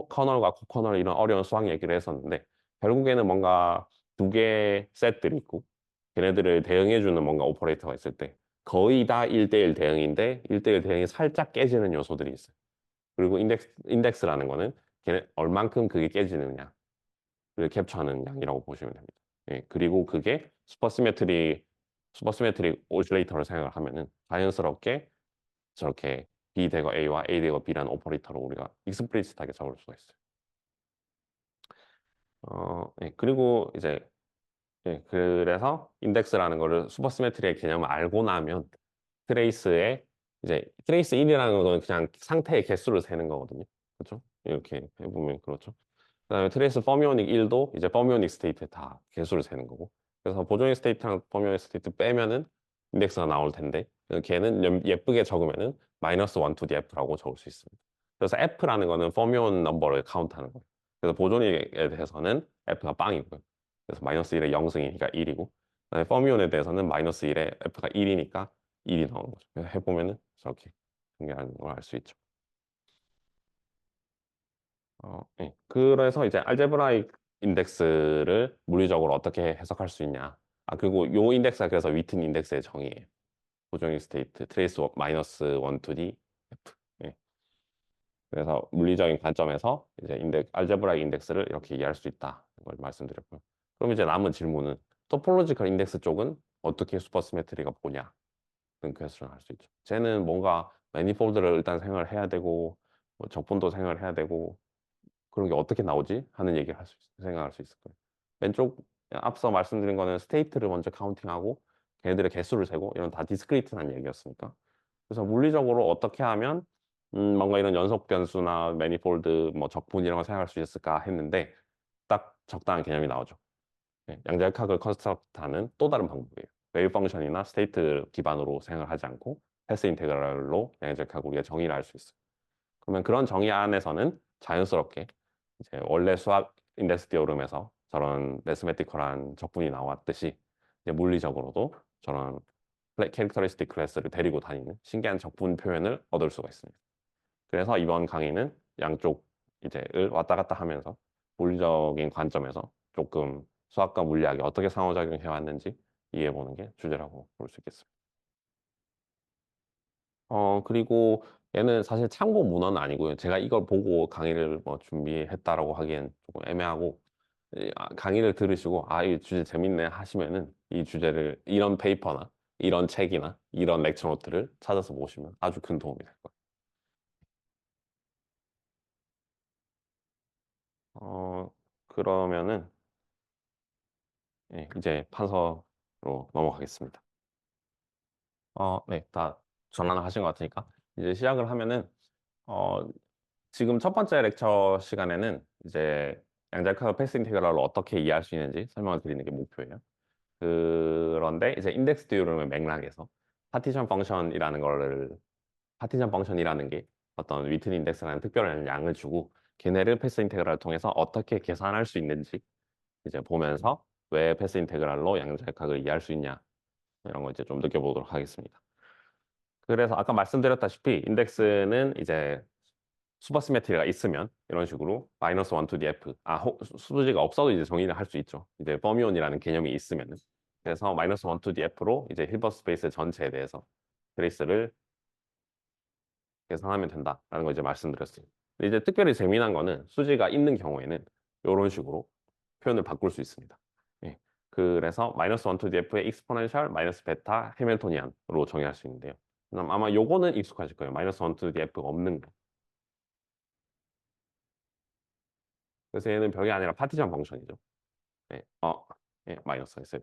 커널과 코커널 이런 어려운 수학 얘기를 했었는데 결국에는 뭔가 두 개의 셋들이 있고 걔네들을 대응해주는 뭔가 오퍼레이터가 있을 때 거의 다 1대1 대응인데 1대1 대응이 살짝 깨지는 요소들이 있어요. 그리고 인덱스라는 거는 걔네 얼만큼 그게 깨지느냐를 캡처하는 양이라고 보시면 됩니다. 예, 그리고 그게 슈퍼시메트리 오실레이터를 생각을 하면은 자연스럽게 저렇게 B 대거 A와 A 대거 B라는 오퍼레이터로 우리가 익스플리시트하게 적을 수가 있어요. 예, 그리고 이제 예, 그래서 인덱스라는 거를 슈퍼시메트리의 개념을 알고 나면 트레이스의 이제 트레이스 1이라는 거는 그냥 상태의 개수를 세는 거거든요. 그렇죠? 이렇게 해보면 그렇죠. 그다음에 트레이스 퍼미오닉 1도 이제 퍼미오닉 스테이트에 다 개수를 세는 거고. 그래서 보존익 스테이트랑 퍼미오닉 스테이트 빼면은 인덱스가 나올 텐데 걔는 예쁘게 적으면은 마이너스 1 to the F라고 적을 수 있습니다. 그래서 F라는 거는 퍼미온 넘버를 카운트하는 거예요. 그래서 보존익에 대해서는 F가 빵이고요. 그래서 마이너스 1의 0승이니까 1이고 그다음에 퍼미온에 대해서는 마이너스 1의 F가 1이니까 1이 나오는 거죠. 그래서 해보면은 저렇게 전개하는 걸 알 수 있죠. 네. 그래서 이제 알제브라익 인덱스를 물리적으로 어떻게 해석할 수 있냐. 그리고 요 인덱스가 그래서 위튼 인덱스의 정의예요. 고정익 스테이트, 트레이스 마이너스 1 to the F. 예. 그래서 물리적인 관점에서 이제 알제브라익 인덱스를 이렇게 이해할 수 있다. 이걸 말씀드렸고요. 그럼 이제 남은 질문은 토폴로지컬 인덱스 쪽은 어떻게 슈퍼시메트리가 보냐. 는 퀘스천을 할 수 있죠. 쟤는 뭔가 매니폴드를 일단 생각을 해야 되고 뭐 적분도 생각을 해야 되고 그런 게 어떻게 나오지? 하는 얘기를 생각할 수 있을 거예요. 왼쪽 앞서 말씀드린 거는 스테이트를 먼저 카운팅하고 걔네들의 개수를 세고 이런 다 디스크리트한 얘기였으니까. 그래서 물리적으로 어떻게 하면 뭔가 이런 연속 변수나 매니폴드 뭐 적분 이런 거 생각할 수 있을까 했는데 딱 적당한 개념이 나오죠. 네, 양자역학을 컨스트럭트하는 또 다른 방법이에요. 웨이브 펑션이나 스테이트 기반으로 생각을 하지 않고 패스 인테그랄로 양자역학 우리가 정의를 할 수 있어요. 그러면 그런 정의 안에서는 자연스럽게 이제 원래 수학 인덱스 디오름에서 저런 매스메티컬한 적분이 나왔듯이 이제 물리적으로도 저런 캐릭터리스틱 클래스를 데리고 다니는 신기한 적분 표현을 얻을 수가 있습니다. 그래서 이번 강의는 양쪽 이제를 왔다 갔다 하면서 물리적인 관점에서 조금 수학과 물리학이 어떻게 상호작용해 왔는지 이해해 보는 게 주제라고 볼 수 있겠습니다. 그리고 얘는 사실 참고 문헌은 아니고요. 제가 이걸 보고 강의를 뭐 준비했다라고 하기엔 조금 애매하고 강의를 들으시고 이 주제 재밌네 하시면은 이 주제를 이런 페이퍼나 이런 책이나 이런 렉처 노트를 찾아서 보시면 아주 큰 도움이 될 거예요. 그러면은 이제 판서로 넘어가겠습니다. 네, 다 전환을 하신 것 같으니까 이제 시작을 하면은 어, 지금 첫 번째 렉처 시간에는 이제 양자역학을 패스 인테그랄로 어떻게 이해할 수 있는지 설명을 드리는 게 목표예요. 그런데 이제 인덱스 디오름의 맥락에서 파티션 펑션이라는 거를 파티션 펑션이라는 게 어떤 위튼 인덱스라는 특별한 양을 주고 걔네를 패스 인테그랄을 통해서 어떻게 계산할 수 있는지 이제 보면서 왜 패스 인테그랄로 양자역학을 이해할 수 있냐 이런 거 이제 좀 느껴보도록 하겠습니다. 그래서 아까 말씀드렸다시피 인덱스는 이제 슈퍼시메트리가 있으면 이런 식으로 마이너스 1 to the f 수지가 없어도 이제 정의를 할 수 있죠. 이제 퍼미온이라는 개념이 있으면은. 그래서 마이너스 1 to the f로 이제 힐버트 스페이스 전체에 대해서 트레이스를 계산하면 된다라는 거 이제 말씀드렸어요. 근데 이제 특별히 재미난 거는 수지가 있는 경우에는 이런 식으로 표현을 바꿀 수 있습니다. 예. 그래서 마이너스 1 to the f의 익스포넨셜 마이너스 베타 해밀토니안으로 정의할 수 있는데요. 그럼 아마 요거는 익숙하실 거예요. 마이너스 1 to the f가 없는 거. 그래서 얘는 별게 아니라 파티션 펑션이죠. 네. 마이너스가 있어요.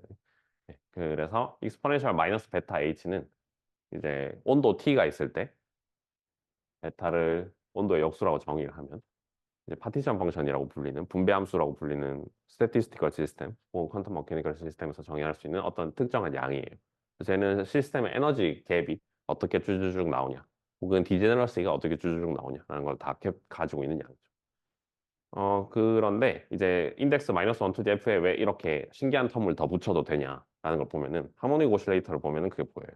네. 그래서 익스포넨셜 마이너스 베타 h는 이제 온도 t가 있을 때 베타를 온도의 역수라고 정의를 하면 이제 파티션 펑션이라고 불리는 분배함수라고 불리는 스태티스티컬 시스템 혹은 퀀텀 머케니컬 시스템에서 정의할 수 있는 어떤 특정한 양이에요. 그래서 얘는 시스템의 에너지 갭이 어떻게 쭈쭈쭉 나오냐 혹은 디제너러시가 어떻게 쭈쭈쭉 나오냐라는 걸 다 가지고 있는 양이죠. 그런데 이제 인덱스 마이너스 1 to the f에 왜 이렇게 신기한 텀을 더 붙여도 되냐라는 걸 보면은 하모닉 오실레이터를 보면은 그게 보여요.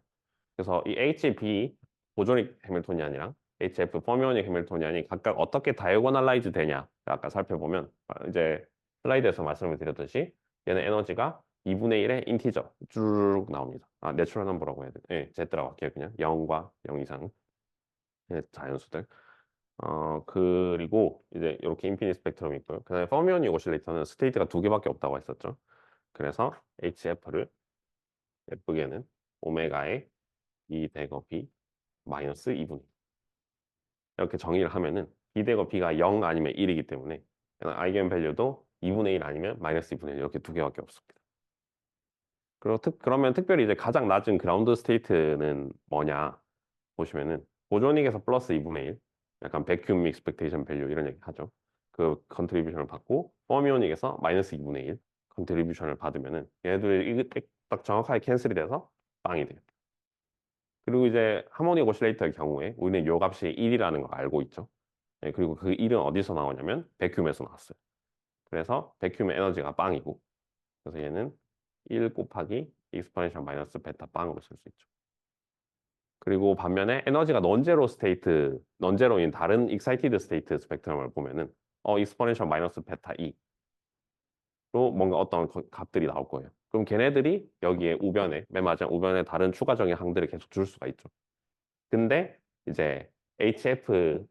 그래서 이 HB 보조닉 해밀토니안이랑 HF 퍼미오닉 해밀토니안이 각각 어떻게 다이고널라이즈 되냐 아까 살펴보면 이제 슬라이드에서 말씀을 드렸듯이 얘는 에너지가 2분의 1의 인티저 쭉 나옵니다. 내추럴 넘버라고 해야 돼. 네, Z라고 할게요. 그냥 0과 0 이상 자연수들. 그리고 이제 이렇게 인피니트 스펙트럼이 있고요. 그다음에 퍼미오닉 오실레이터는 스테이트가 두 개밖에 없다고 했었죠. 그래서 HF를 예쁘게는 오메가의 2 대거 B 마이너스 2분의 1 이렇게 정의를 하면은 2 대거 B가 0 아니면 1이기 때문에 아이겐 밸류도 2분의 1 아니면 마이너스 2분의 1 이렇게 두 개밖에 없습니다. 그러면 특별히 이제 가장 낮은 그라운드 스테이트는 뭐냐 보시면은 보조닉에서 플러스 2분의 1 약간 베큐um 익스펙테이션 밸류 이런 얘기 하죠. 그 컨트리뷰션을 받고 퍼미오닉에서 마이너스 2분의 1 컨트리뷰션을 받으면은 얘네들이 딱 정확하게 캔슬이 돼서 빵이 돼요. 그리고 이제 하모닉 오실레이터의 경우에 우리는 요 값이 1이라는 걸 알고 있죠. 네, 그리고 그 1은 어디서 나오냐면 베큐움에서 나왔어요. 그래서 베큐움의 에너지가 빵이고 그래서 얘는 1 곱하기 익스포넨셜 마이너스 베타 빵으로 쓸 수 있죠. 그리고 반면에 에너지가 넌제로 스테이트, 넌제로인 다른 익사이티드 스테이트 스펙트럼을 보면은 익스포넨셜 마이너스 베타 2로 뭔가 어떤 값들이 나올 거예요. 그럼 걔네들이 여기에 우변에, 맨 마지막 우변에 다른 추가적인 항들을 계속 줄 수가 있죠. 근데 이제 HF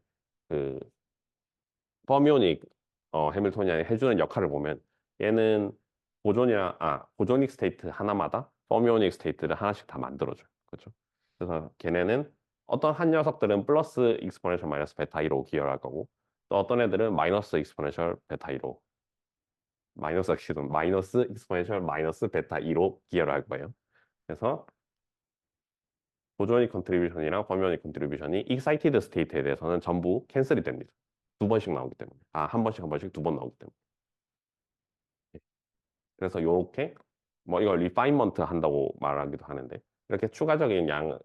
그 퍼미오닉 해밀토니안이 해주는 역할을 보면 얘는 보존익 스테이트 하나마다 퍼미오닉 스테이트를 하나씩 다 만들어줘요. 그렇죠? 그래서 걔네는 어떤 한 녀석들은 플러스 익스포넨셜 마이너스 베타 2로 기여할 거고 또 어떤 애들은 마이너스 익스포넨셜 베타 2로 마이너스 익스포넨셜 마이너스 베타 2로 기여를 할 거예요. 그래서 보조닉 컨트리뷰션이랑 퍼미오닉 컨트리뷰션이 익사이티드 스테이트에 대해서는 전부 캔슬이 됩니다. 두 번씩 나오기 때문에. 한 번씩 한 번씩 두 번 나오기 때문에. 그래서 요렇게 뭐 이걸 리파인먼트 한다고 말하기도 하는데 이렇게 추가적인 양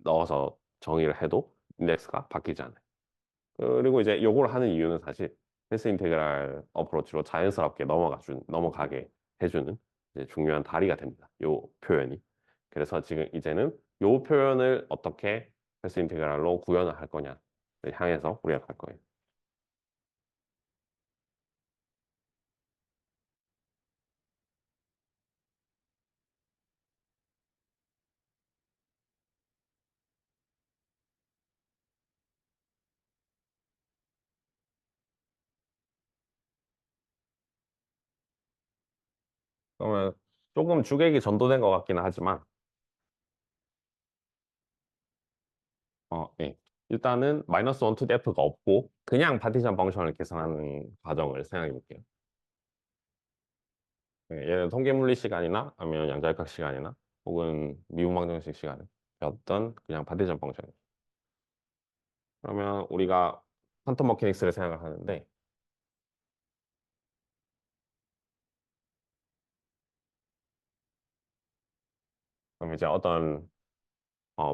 넣어서 정의를 해도 인덱스가 바뀌지 않아요. 그리고 이제 요걸 하는 이유는 사실 패스 인테그랄 어프로치로 자연스럽게 넘어가게 해주는 이제 중요한 다리가 됩니다. 요 표현이. 그래서 지금 이제는 요 표현을 어떻게 패스 인테그랄로 구현을 할 거냐를 향해서 우리가 갈 거예요. 그러면 조금 주객이 전도된 것 같기는 하지만 네. 일단은 마이너스 1 to the f가 없고 그냥 파티션 펑션을 계산하는 과정을 생각해 볼게요. 네, 얘는 통계물리 시간이나 아니면 양자역학 시간이나 혹은 미분방정식 시간에 어떤 그냥 파티션 펑션. 그러면 우리가 퀀텀 머케닉스를 생각을 하는데 그럼 이제 어떤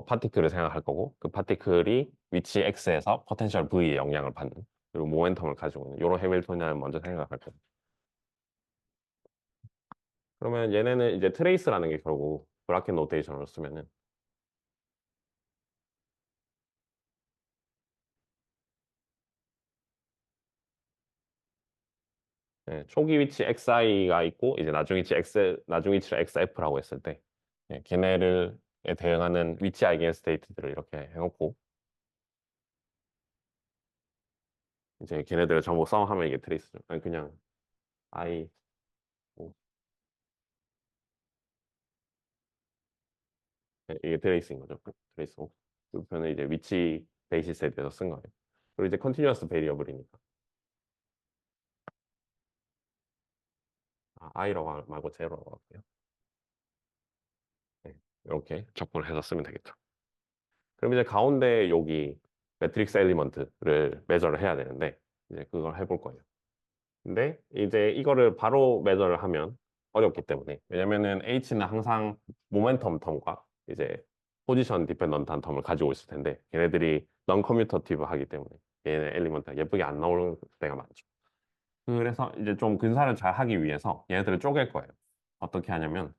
파티클을 생각할 거고 그 파티클이 위치 X에서 포텐셜 V에 영향을 받는 그리고 모멘텀을 가지고 있는 이런 해밀토니안을 먼저 생각할 거예요. 그러면 얘네는 이제 트레이스라는 게 결국 브라켓 노테이션으로 쓰면은 예, 초기 위치 xi가 있고 이제 나중 위치를 xf라고 했을 때 예, 걔네를 에 대응하는 위치 아이겐 스테이트들을 이렇게 해놓고 이제 걔네들을 전부 썸하면 이게 트레이스죠. 아니 그냥 i 뭐, 예, 이게 트레이스인 거죠. 트레이스. 그 표현은 이제 위치 베이시스에 대해서 쓴 거예요. 그리고 이제 컨티뉴어스 베리어블이니까 i라고 말고 제로라고 할게요. 네, 이렇게 적분을 해서 쓰면 되겠죠. 그럼 이제 가운데 여기 매트릭스 엘리먼트를 매저를 해야 되는데 이제 그걸 해볼 거예요. 근데 이제 이거를 바로 매저를 하면 어렵기 때문에 왜냐면은 H는 항상 모멘텀 텀과 이제 포지션 디펜던트한 텀을 가지고 있을 텐데 걔네들이 넌 커뮤터티브 하기 때문에 얘네 엘리먼트가 예쁘게 안 나오는 때가 많죠. 그래서 이제 좀 근사를 잘 하기 위해서 얘네들을 쪼갤 거예요. 어떻게 하냐면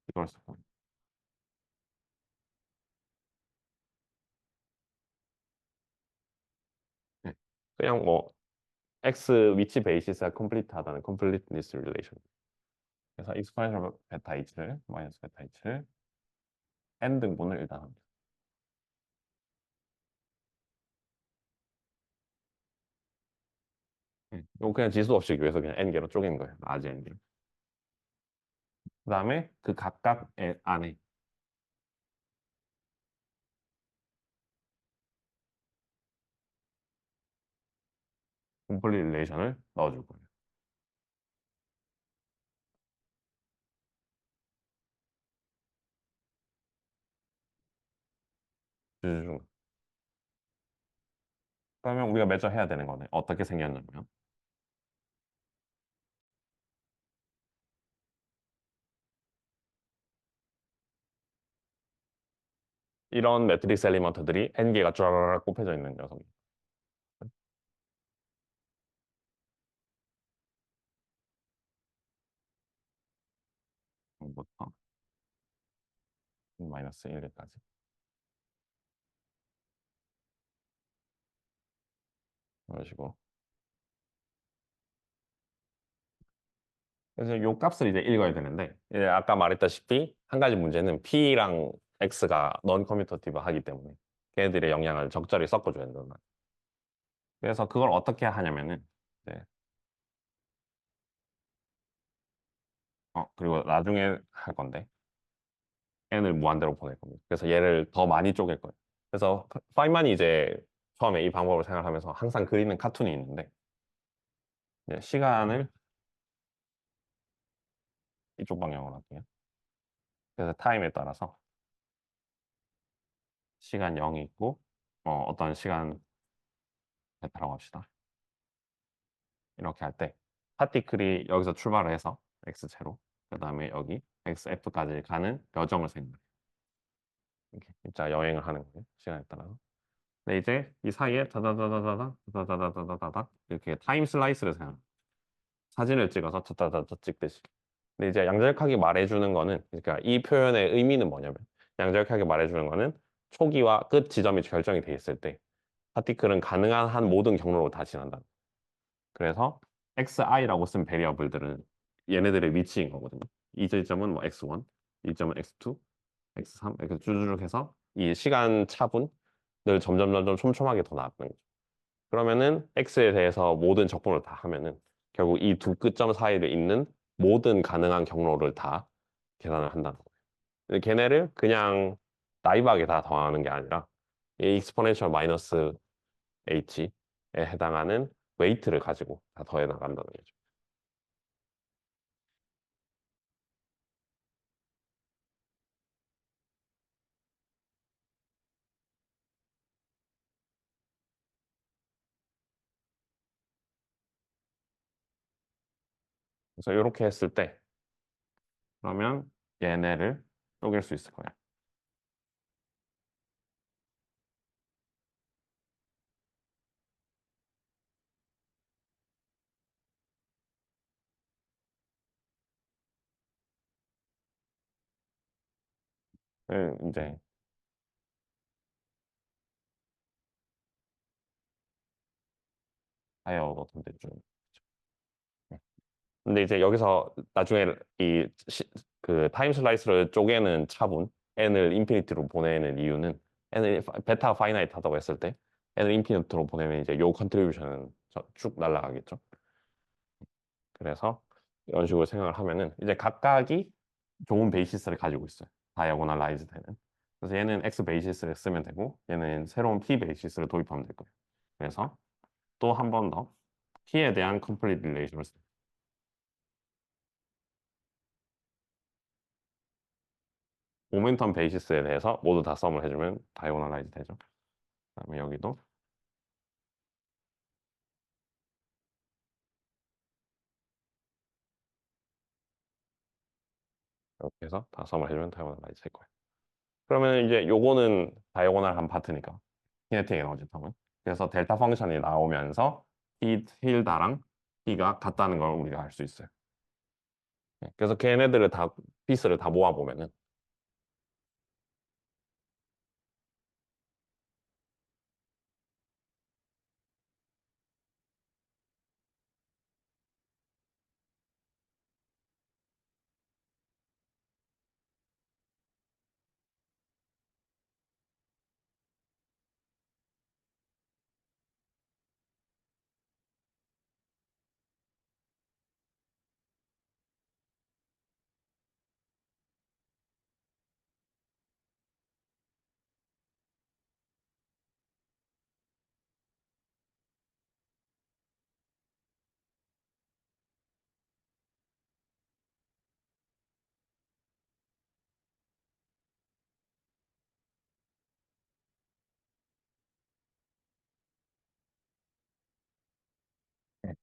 이걸 쓸 거예요. 네. 그냥 뭐 X 위치 베이시스가 컴플리트하다는 컴플리트니스 릴레이션. 그래서 익스파이셜 베타 H를 마이너스 베타 H를 n 등분을 일단 합니다. 이거 그냥 지수 없이 위해서 그냥 n개로 쪼갠 거예요. 라지 n개. 그다음에 그 각각 안에 콤플리 릴레이션을 넣어줄 거예요. 쭉. 그러면 우리가 매저 해야 되는 거네. 어떻게 생겼냐면 이런 매트릭스 엘리먼트들이 n개가 쫙 꼽혀져 있는 녀석이. 부터 마이너스 1까지. 이런 식으로. 그래서 요 값을 이제 읽어야 되는데 이제 아까 말했다시피 한 가지 문제는 P랑 X가 넌 커뮤터티브 하기 때문에 걔네들의 영향을 적절히 섞어줘야 된단 말이에요. 그래서 그걸 어떻게 하냐면은 네. 그리고 나중에 할 건데 n을 무한대로 보낼 겁니다. 그래서 얘를 더 많이 쪼갤 거예요. 그래서 파이만이 이제 처음에 이 방법을 생각하면서 항상 그리는 카툰이 있는데 이제 시간을 이쪽 방향으로 할게요. 그래서 타임에 따라서 시간 0이 있고 어떤 시간 베타라고 합시다. 이렇게 할 때 파티클이 여기서 출발을 해서 x제로 그 다음에 여기 xf까지 가는 여정을 생각해요. 이렇게 진짜 여행을 하는 거예요. 시간에 따라서. 근데 이제 이 사이에 다다다다다다 다다다다다다 이렇게 타임 슬라이스를 생각해요. 사진을 찍어서 다다다다 찍듯이. 근데 이제 양자역학이 말해주는 거는 그러니까 이 표현의 의미는 뭐냐면 양자역학이 말해주는 거는 초기와 끝 지점이 결정이 돼 있을 때 파티클은 가능한 한 모든 경로로 다 지난다. 그래서 xi라고 쓴 베리어블들은 얘네들의 위치인 거거든요. 이 지점은 뭐 x1, 이 점은 x2, x3 이렇게 쭈쭈쭉 해서 이 시간 차분을 점점 촘촘하게 더 나가는 거죠. 그러면은 x에 대해서 모든 적분을 다 하면은 결국 이 두 끝점 사이를 잇는 모든 가능한 경로를 다 계산을 한다는 거예요. 걔네를 그냥 나이브하게 다 더하는 게 아니라 이 익스포넨셜 마이너스 h에 해당하는 웨이트를 가지고 다 더해 나간다는 거죠. 그래서 이렇게 했을 때 그러면 얘네를 쪼갤 수 있을 거예요. 이제 하이어 템페이처. 근데 이제 여기서 나중에 그 타임 슬라이스를 쪼개는 차분 n을 인피니티로 보내는 이유는 n을 베타 파이나이트 하다고 했을 때 n을 인피니트로 보내면 이제 요 컨트리뷰션은 쭉 날아가겠죠. 그래서 이런 식으로 생각을 하면은 이제 각각이 좋은 베이시스를 가지고 있어요. 다이아고널라이즈 되는. 그래서 얘는 x 베이시스를 쓰면 되고 얘는 새로운 p 베이시스를 도입하면 될 거예요. 그래서 또 한 번 더 p에 대한 컴플리트 릴레이션을 써요. 모멘텀 베이시스에 대해서 모두 다 썸을 해주면 다이고널라이즈 되죠. 그다음에 여기도 이렇게 해서 다 썸을 해주면 다이고널라이즈 될 거예요. 그러면 이제 요거는 다이고널한 파트니까 키네틱 에너지 텀은. 그래서 델타 펑션이 나오면서 T 틸다랑 T가 같다는 걸 우리가 알 수 있어요. 네, 그래서 걔네들을 다 피스를 다 모아보면은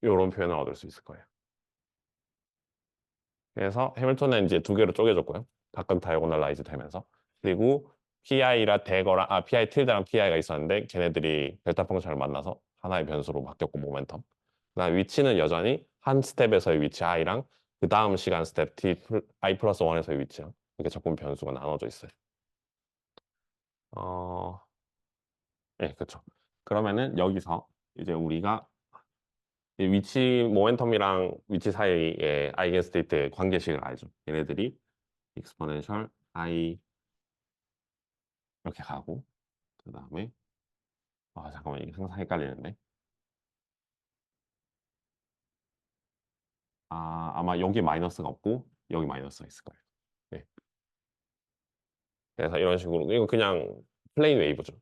이런 표현을 얻을 수 있을 거예요. 그래서 해밀턴은 이제 두 개로 쪼개졌고요. 각각 다이고널라이즈 되면서. 그리고 PI라 대거랑 PI 틸드랑 PI가 있었는데 걔네들이 델타 펑션을 만나서 하나의 변수로 바뀌었고 모멘텀. 그다음 위치는 여전히 한 스텝에서의 위치 i랑 그 다음 시간 스텝 I 플러스 1에서의 위치랑 이렇게 적분 변수가 나눠져 있어요. 어, 네, 그렇죠. 그러면은 여기서 이제 우리가 이 위치 모멘텀이랑 위치 사이의 아이겐 스테이트의 관계식을 알죠. 얘네들이 익스포넨셜 i 이렇게 가고 그 다음에 잠깐만 이게 항상 헷갈리는데 아마 여기 마이너스가 없고 여기 마이너스가 있을 거예요. 네. 그래서 이런 식으로 이거 그냥 플레인 웨이브죠.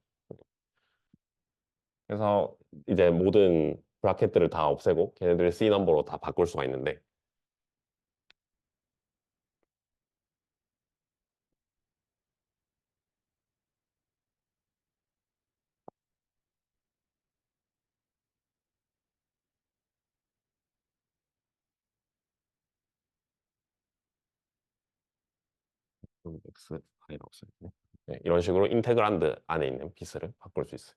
그래서 이제 모든 브라켓들을 다 없애고 걔네들을 C 넘버로 다 바꿀 수가 있는데 X, Y라고 써있네. 네, 이런 식으로 인테그란드 안에 있는 피스를 바꿀 수 있어요.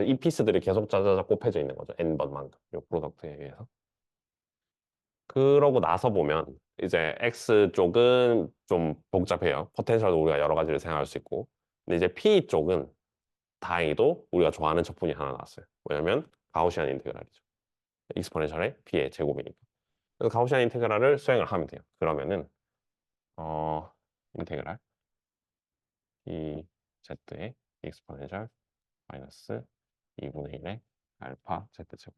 이 피스들이 계속 짜자자 곱해져 있는 거죠. n번만큼 이 프로덕트에 의해서. 그러고 나서 보면 이제 X 쪽은 좀 복잡해요. 포텐셜도 우리가 여러 가지를 생각할 수 있고. 근데 이제 P 쪽은 다행히도 우리가 좋아하는 적분이 하나 나왔어요. 왜냐면 가우시안 인테그랄이죠. 익스포넨셜의 P의 제곱이니까. 그래서 가우시안 인테그랄을 수행을 하면 돼요. 그러면은 어 인테그랄 이 Z의 익스포넨셜 마이너스 2분의 1의 알파 Z제곱.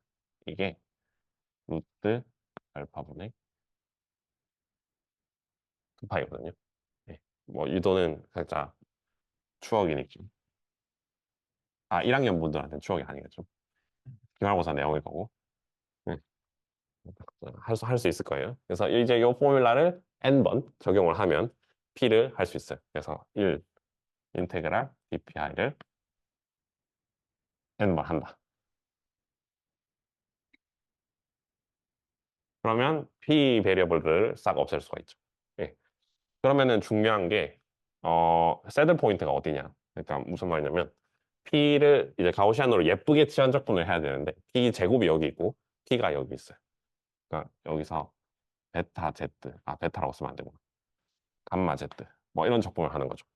이게 루트 알파분의 2파이거든요. 네. 뭐 유도는 살짝 추억이니까. 1학년 분들한테는 추억이 아니겠죠. 기말고사 내용일 거고. 네. 할 수 있을 거예요. 그래서 이제 이 포뮬라를 n번 적용을 하면 p를 할 수 있어요. 그래서 1 인테그랄 dpi를 n번 한다. 그러면 p 베리어블들을 싹 없앨 수가 있죠. 예. 그러면은 중요한 게 새들 포인트가 어디냐. 그러니까 무슨 말이냐면 p를 이제 가우시안으로 예쁘게 치환 적분을 해야 되는데 p 제곱이 여기 있고 p가 여기 있어요. 그러니까 여기서 베타 z 베타라고 쓰면 안 되고 감마 z 뭐 이런 적분을 하는 거죠.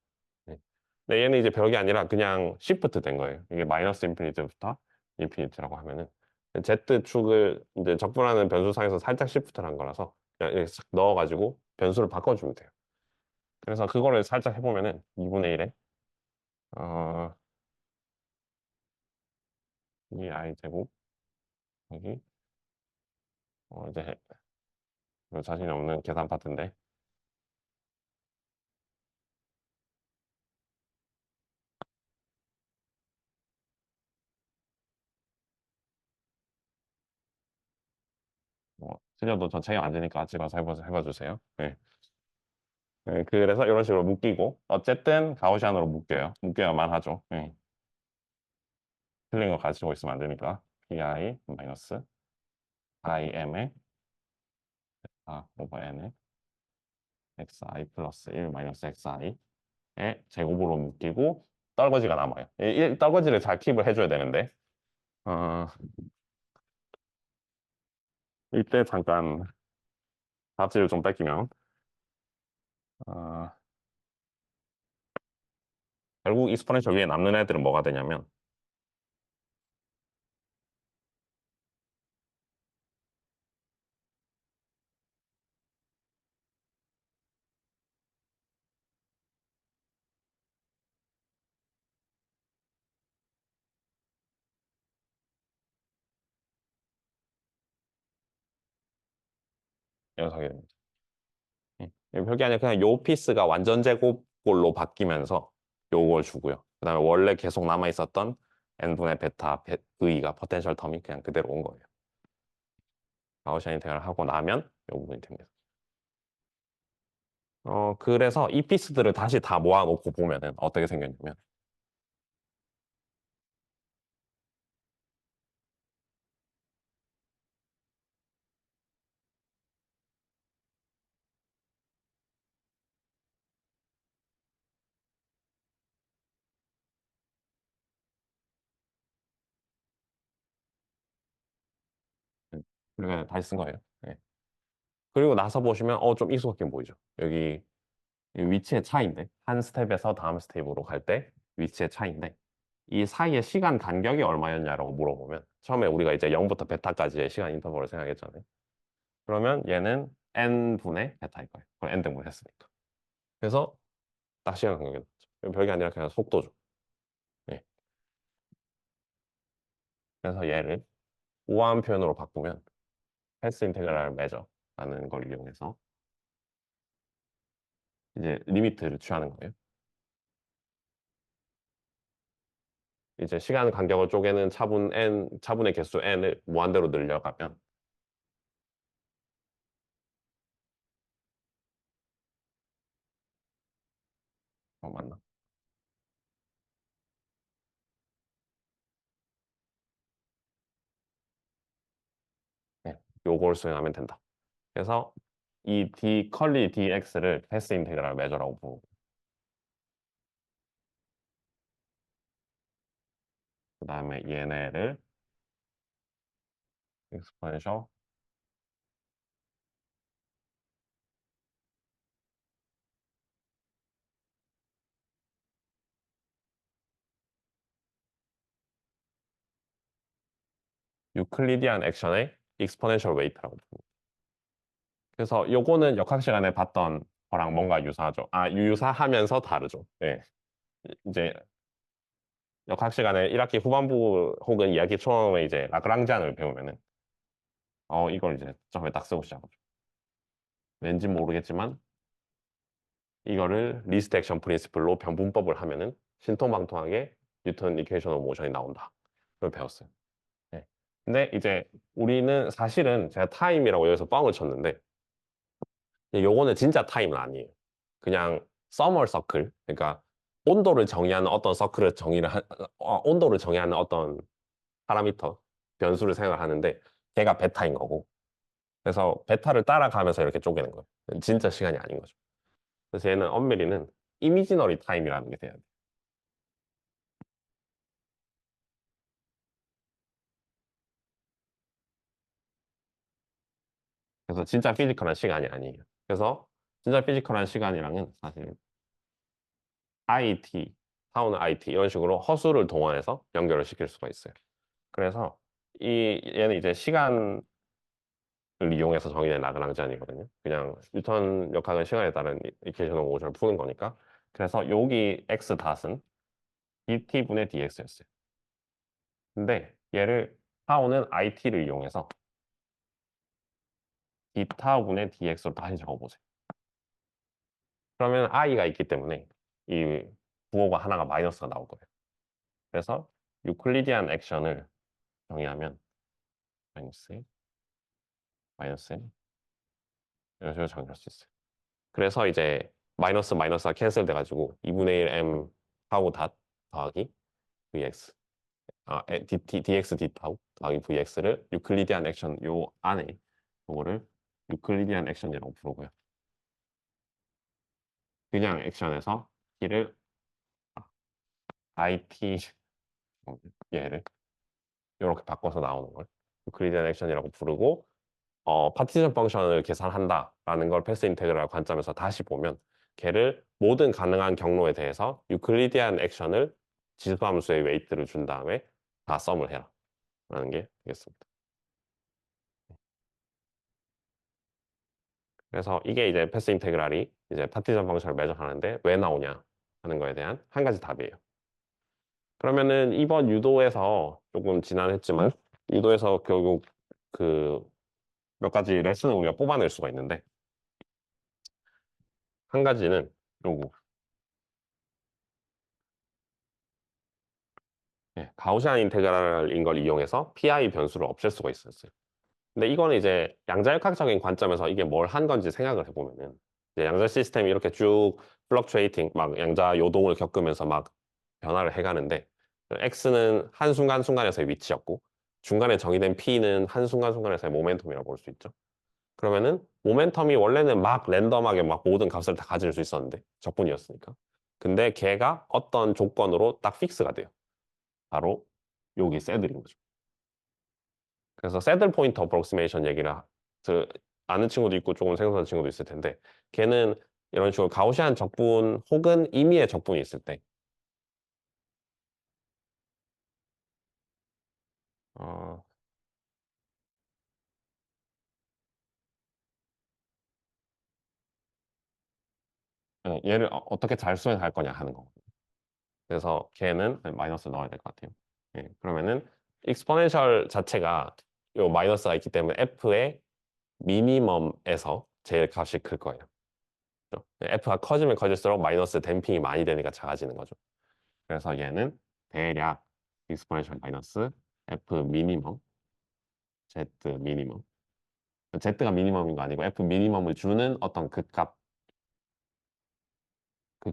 근데 얘는 이제 별게 아니라 그냥 시프트 된 거예요. 이게 마이너스 인피니트부터 인피니트라고 하면은 Z축을 이제 적분하는 변수상에서 살짝 시프트를 한 거라서 그냥 이렇게 싹 넣어가지고 변수를 바꿔주면 돼요. 그래서 그거를 살짝 해보면은 2분의 1에 어, 이 i 제곱 여기 이제 자신이 없는 계산 파트인데 틀려도 저 책임 안 되니까 집어서 해봐 주세요. 네. 네, 그래서 이런 식으로 묶이고 어쨌든 가우시안으로 묶여야만 하죠. 네. 틀린 거 가지고 있으면 안 되니까 pi 마이너스 im에 오버 n에 xi 플러스 1 마이너스 xi의 제곱으로 묶이고 떨거지가 남아요. 이 떨거지를 잘 킵을 해줘야 되는데 어, 이때 잠깐 답지를 좀 뺏기면 어, 결국 익스포넨셜 위에 남는 애들은 뭐가 되냐면 녀석이 됩니다. 별게 아니라 그냥 요 피스가 완전 제곱꼴로 바뀌면서 요걸 주고요. 그 다음에 원래 계속 남아있었던 n분의 베타 v가 포텐셜 텀이 그냥 그대로 온 거예요. 가우시안 인테그랄 하고 나면 요 부분이 됩니다. 그래서 이 피스들을 다시 다 모아놓고 보면은 어떻게 생겼냐면 그러니까 다시 쓴 거예요. 네. 그리고 나서 보시면 좀 익숙하게 보이죠. 여기 이 위치의 차이인데 한 스텝에서 다음 스텝으로 갈 때 위치의 차이인데 이 사이의 시간 간격이 얼마였냐라고 물어보면 처음에 우리가 이제 0부터 베타까지의 시간 인터벌을 생각했잖아요. 그러면 얘는 n분의 베타일 거예요. 그럼 n등분 했으니까. 그래서 딱 시간 간격이 나죠. 별게 아니라 그냥 속도죠. 네. 그래서 얘를 우아한 표현으로 바꾸면 패스 인테그랄 메저라는 걸 이용해서 이제 리미트를 취하는 거예요. 이제 시간 간격을 쪼개는 차분의 개수 n을 무한대로 늘려가면 맞나? 네. 요걸 수행하면 된다. 그래서 이 d 컬리 dx를 패스 인테그랄 메저라고 부르고 그 다음에 얘네를 exponential 유클리디안 액션의 exponential weight라고 부릅니다. 그래서 요거는 역학 시간에 봤던 거랑 뭔가 유사하죠. 유사하면서 다르죠. 네. 이제 역학 시간에 1학기 후반부 혹은 2학기 초반에 이제 라그랑지안을 배우면은 이걸 이제 처음에 딱 쓰고 시작하죠. 왠지 모르겠지만 이거를 리스트 액션 프린시플로 변분법을 하면은 신통방통하게 뉴턴 이퀘이션 오브 모션이 나온다. 그걸 배웠어요. 네. 근데 이제 우리는 사실은 제가 타임이라고 여기서 뻥을 쳤는데 요거는 진짜 타임은 아니에요. 그냥 서멀 서클, 그러니까 온도를 정의하는 어떤 서클을 온도를 정의하는 어떤 파라미터, 변수를 생각을 하는데 걔가 베타인 거고 그래서 베타를 따라가면서 이렇게 쪼개는 거예요. 진짜 시간이 아닌 거죠. 그래서 얘는 엄밀히는 이미지너리 타임이라는 게 돼야 돼요. 그래서 진짜 피지컬한 시간이 아니에요. 그래서 진짜 피지컬한 시간이랑은 사실 IT 타우는 IT 이런 식으로 허수를 동원해서 연결을 시킬 수가 있어요. 그래서 얘는 이제 시간을 이용해서 정의된 라그랑지안이거든요. 그냥 뉴턴 역학은 시간에 따른 이퀘이션 오브 모션을 푸는 거니까. 그래서 여기 x 닷은 dt분의 dx였어요. 근데 얘를 타우는 it를 이용해서 d타우분의 dx로 다시 적어보세요. 그러면 i가 있기 때문에 이 부호가 하나가 마이너스가 나올 거예요. 그래서 유클리디안 액션을 정의하면 마이너스 마이너스 이런 식으로 정의할 수 있어요. 그래서 이제 마이너스 마이너스가 캔슬 돼가지고 2분의 1 m 타우 닷 더하기 vx dx d 타우 더하기 vx를 유클리디안 액션 요 안에 그거를 유클리디안 액션이라고 부르고요. 그냥 액션에서 t를 it 얘를 이렇게 바꿔서 나오는 걸 유클리디안 액션이라고 부르고 파티션 펑션을 계산한다라는 걸 패스 인테그랄 관점에서 다시 보면 걔를 모든 가능한 경로에 대해서 유클리디안 액션을 지수함수의 웨이트를 준 다음에 다 썸을 해라 라는 게 되겠습니다. 그래서 이게 이제 패스 인테그랄이 이제 파티션 펑션을 매저하는데 왜 나오냐 하는 거에 대한 한 가지 답이에요. 그러면은 이번 유도에서 조금 지난했지만 유도에서 결국 그 몇 가지 레슨을 우리가 뽑아낼 수가 있는데 한 가지는 요거 가우시안 인테그랄인 걸 이용해서 PI 변수를 없앨 수가 있었어요. 근데 이거는 이제 양자역학적인 관점에서 이게 뭘 한 건지 생각을 해보면은 이제 양자 시스템이 이렇게 쭉 플럭추에이팅 막 양자 요동을 겪으면서 막 변화를 해가는데 X는 한순간순간에서의 위치였고 중간에 정의된 P는 한순간순간에서의 모멘텀이라고 볼 수 있죠. 그러면은 모멘텀이 원래는 막 랜덤하게 막 모든 값을 다 가질 수 있었는데 적분이었으니까. 근데 걔가 어떤 조건으로 딱 픽스가 돼요. 바로 여기 새들인 거죠. 그래서 새들 포인트 어프록시메이션 얘기를 아는 친구도 있고 조금 생소한 친구도 있을 텐데 걔는 이런 식으로 가우시안 적분 혹은 임의의 적분이 있을 때 어, 얘를 어떻게 잘 수행할 거냐 하는 거. 그래서 걔는 마이너스 넣어야 될 것 같아요. 그러면은 익스포넨셜 자체가 요 마이너스가 있기 때문에 f의 미니멈에서 제일 값이 클 거예요. 그죠? f가 커지면 커질수록 마이너스 댐핑이 많이 되니까 작아지는 거죠. 그래서 얘는 대략 익스포넨셜 마이너스 f 미니멈 z 미니멈 z가 미니멈인 거 아니고 f 미니멈을 주는 어떤 그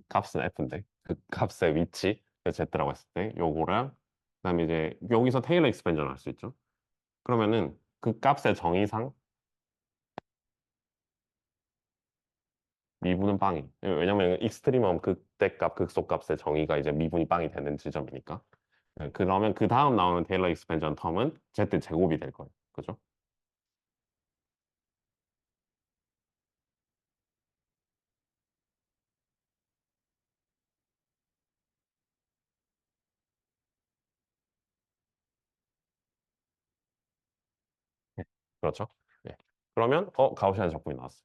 값은 f인데 그 값의 위치 z라고 했을 때 요거랑 그다음에 이제 여기서 테일러 익스펜전을 할 수 있죠. 그러면은 그 값의 정의상 미분은 빵이. 왜냐면 익스트리멈 극대값, 극소값의 정의가 이제 미분이 빵이 되는 지점이니까. 그러면 그 다음 나오는 테일러 익스펜전 텀은 z 제곱이 될 거예요. 그죠? 네. 그렇죠? 네. 그러면 가우시안 적분이 나왔어요.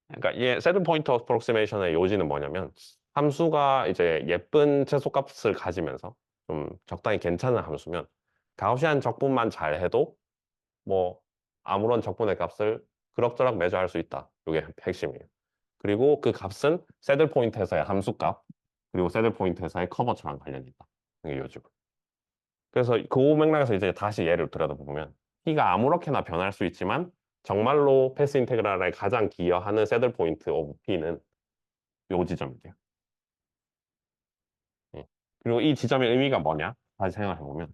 그러니까 얘 세븐 포인트 어프록시메이션의 요지는 뭐냐면 함수가 이제 예쁜 최소값을 가지면서 좀 적당히 괜찮은 함수면 가우시안 적분만 잘 해도 뭐 아무런 적분의 값을 그럭저럭 매저할 수 있다. 이게 핵심이에요. 그리고 그 값은 새들 포인트에서의 함수값 그리고 새들 포인트에서의 커버처랑 관련이 있다. 이게 요즘. 그래서 그 맥락에서 이제 다시 예를 들여다보면 T가 아무렇게나 변할 수 있지만 정말로 패스 인테그랄에 가장 기여하는 새들 포인트 오브 P는 요 지점이에요. 예. 그리고 이 지점의 의미가 뭐냐? 다시 생각해보면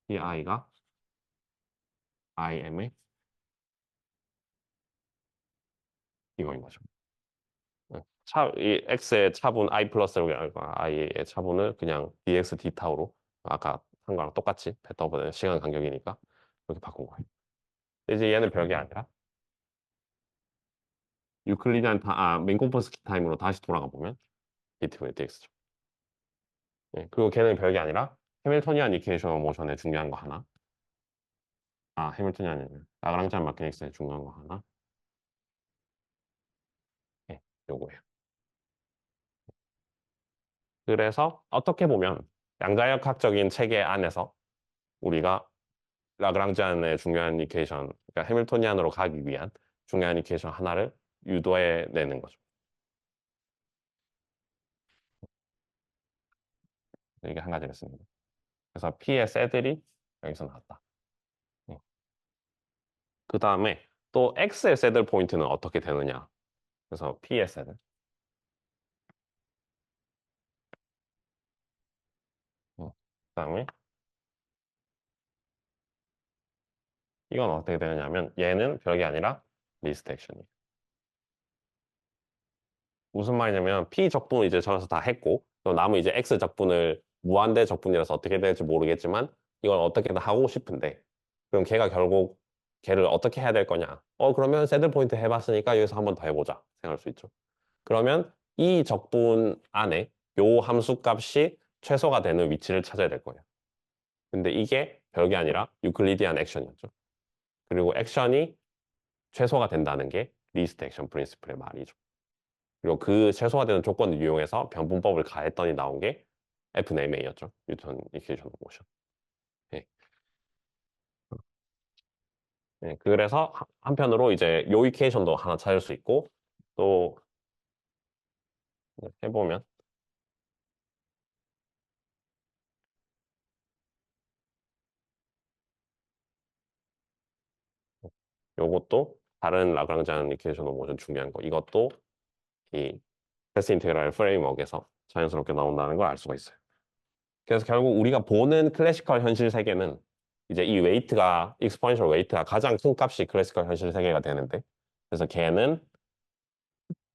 이 i가 im의 이거인 거죠. 이 x의 차분 i 플러스로 i의 차분을 그냥 dx d타우로 아까 한 거랑 똑같이 베타 오버 시간 간격이니까 이렇게 바꾼 거예요. 근데 이제 얘는 별게 아니라 유클리디안 민콤포스키 타임으로 다시 돌아가 보면 dt분의 dx죠. 예, 그리고 걔는 별게 아니라 해밀토니안 이퀘이션 오브 모션에 중요한 거 하나. 아, 해밀토니안이 아니라 라그랑지안 마케닉스에 중요한 거 하나. 예, 요거예요. 그래서 어떻게 보면 양자역학적인 체계 안에서 우리가 라그랑지안의 중요한 이퀘이션, 그러니까 해밀토니안으로 가기 위한 중요한 이퀘이션 하나를 유도해내는 거죠. 이게 한 가지였습니다. 그래서 P의 셀들이 여기서 나왔다. 그 다음에 또 X의 새들 포인트는 어떻게 되느냐. 그래서 P의 새들. 그 다음에 이건 어떻게 되느냐면 얘는 별게 아니라 리스트 액션이에요. 무슨 말이냐면 P 적분을 이제 저기서 다 했고 또 남은 이제 X 적분을 무한대 적분이라서 어떻게 될지 모르겠지만 이걸 어떻게든 하고 싶은데 그럼 걔가 결국 걔를 어떻게 해야 될 거냐. 그러면 새들 포인트 해봤으니까 여기서 한 번 더 해보자 생각할 수 있죠. 그러면 이 적분 안에 요 함수 값이 최소가 되는 위치를 찾아야 될 거예요. 근데 이게 별게 아니라 유클리디안 액션이었죠. 그리고 액션이 최소가 된다는 게 리스트 액션 프린시플의 말이죠. 그리고 그 최소화 되는 조건을 이용해서 변분법을 가했더니 나온 게 FNMA였죠. 뉴턴 이퀘이션 오브 모션. 예. 예, 그래서 한편으로 이제 요 이퀘이션도 하나 찾을 수 있고 또 해보면 요것도 다른 라그랑지안 이퀘이션 오브 모션 중요한 거 이것도 이 패스 인테그랄 프레임워크에서 자연스럽게 나온다는 걸 알 수가 있어요. 그래서 결국 우리가 보는 클래시컬 현실 세계는 이제 이 웨이트가 익스포넨셜 웨이트가 가장 큰 값이 클래시컬 현실 세계가 되는데 그래서 걔는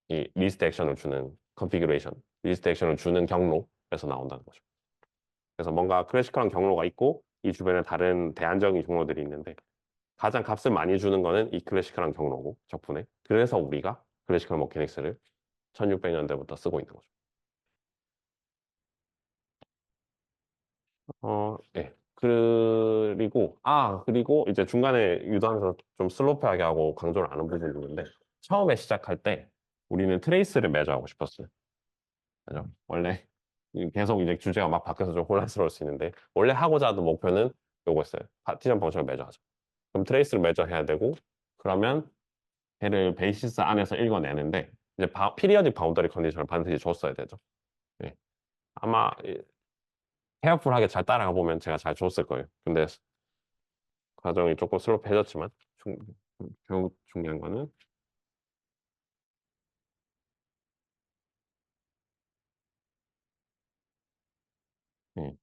이 리스트 액션을 주는 컨피규레이션, 리스트 액션을 주는 경로에서 나온다는 거죠. 그래서 뭔가 클래시컬한 경로가 있고 이 주변에 다른 대안적인 경로들이 있는데 가장 값을 많이 주는 거는 이 클래시컬한 경로고 적분에 그래서 우리가 클래시컬 머케닉스를 1600년대부터 쓰고 있는 거죠. 예. 그리고 이제 중간에 유도하면서 좀 슬로프하게 하고 강조를 안 한 부분이 있는데 처음에 시작할 때 우리는 트레이스를 매저하고 싶었어요. 그죠? 원래 계속 이제 주제가 막 바뀌어서 좀 혼란스러울 수 있는데 원래 하고자 하던 목표는 요거였어요. 파티션 펑션을 매저하자. 그럼 트레이스를 매저해야 되고 그러면 걔를 베이시스 안에서 읽어내는데 이제 피리어딕 바운더리 컨디션을 반드시 줬어야 되죠. 예. 아마 케어풀하게 잘 따라가 보면 제가 잘 줬을 거예요. 근데 과정이 조금 슬롭해졌지만 결국 중요한 거는 예.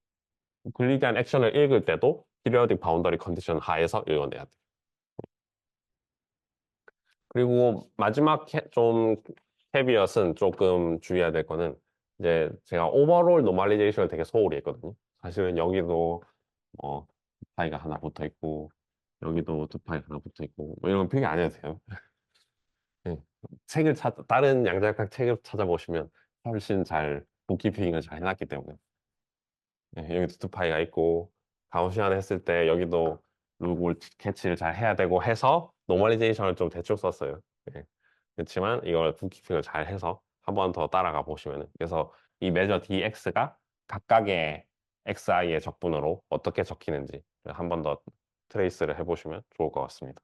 글리디안 액션을 읽을 때도 피리어딕 바운더리 컨디션 하에서 읽어내야 돼. 그리고 마지막 좀 캐비엇은 조금 주의해야 될 거는 이제 제가 오버롤 노멀리제이션을 되게 소홀히 했거든요. 사실은 여기도 두 파이가 하나 붙어 있고 여기도 두 파이가 하나 붙어 있고 뭐 이런 건 필기 안 해도 돼요. 예. 다른 양자역학 책을 찾아보시면 훨씬 잘 북키핑을 잘 해놨기 때문에 예, 여기도 두 파이가 있고 가우시안 했을 때 여기도 룰 캐치를 잘 해야 되고 해서 노멀리제이션을 좀 대충 썼어요. 예. 그렇지만 이걸 북키핑을 잘 해서 한 번 더 따라가 보시면 그래서 이 메저 dx가 각각의 xi의 적분으로 어떻게 적히는지 한 번 더 트레이스를 해보시면 좋을 것 같습니다.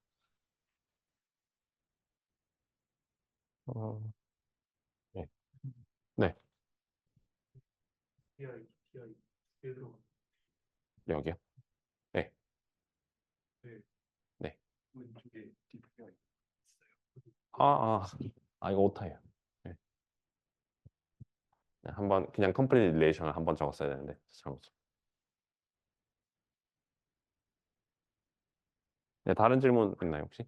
어, 네. 네, 여기요. 네, 네. 아, 아, 이거 오타예요. 네. 네, 한번 그냥 컴플리트 릴레이션을 한번 적었어야 되는데 잘못. 네, 다른 질문 있나요 혹시?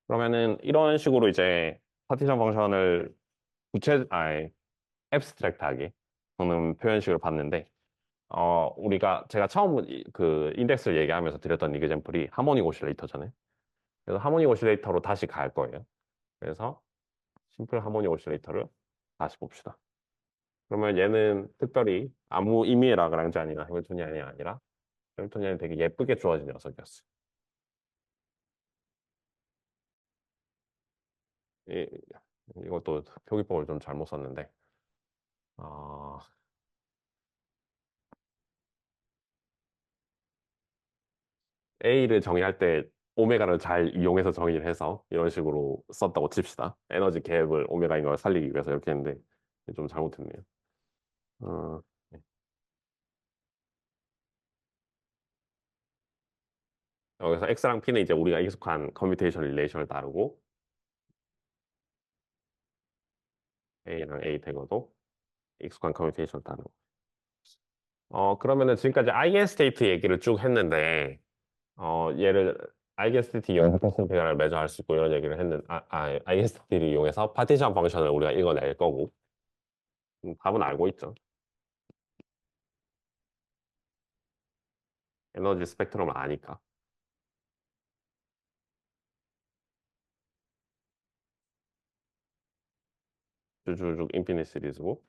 그러면은 이런 식으로 이제 파티션 펑션을 앱스트랙트하게 보는 표현식을 봤는데, 제가 처음 그 인덱스를 얘기하면서 드렸던 이그젠플이 하모닉 오실레이터잖아요. 그래서 하모닉 오실레이터로 다시 갈 거예요. 그래서 심플 하모닉 오실레이터를 다시 봅시다. 그러면 얘는 특별히 아무 의미의 라그랑지아니나 해밀토니안이 아니라 해밀토니안이 되게 예쁘게 주어진 녀석이었어요. 이, 이것도 표기법을 좀 잘못 썼는데, 어, A를 정의할 때 오메가를 잘 이용해서 정의를 해서 이런 식으로 썼다고 칩시다. 에너지 갭을 오메가인 걸 살리기 위해서 이렇게 했는데 좀 잘못했네요. 어, 네. 여기서 X랑 P는 이제 우리가 익숙한 커뮤테이션 릴레이션을 다루고 A랑 A 대거도 익숙한 커뮤테이션을 다루고 그러면은 지금까지 아이겐스테이트 얘기를 쭉 했는데 얘를 아이겐스테이트 이용해서 패스인테그랄을 매저할 수 있고 이런 얘기를 했는 아이겐스테이트를 이용해서 파티션 펑션을 우리가 읽어낼 거고 답은 알고 있죠. 에너지 스펙트럼을 아니까. 쭉쭉 인피니트 시리즈고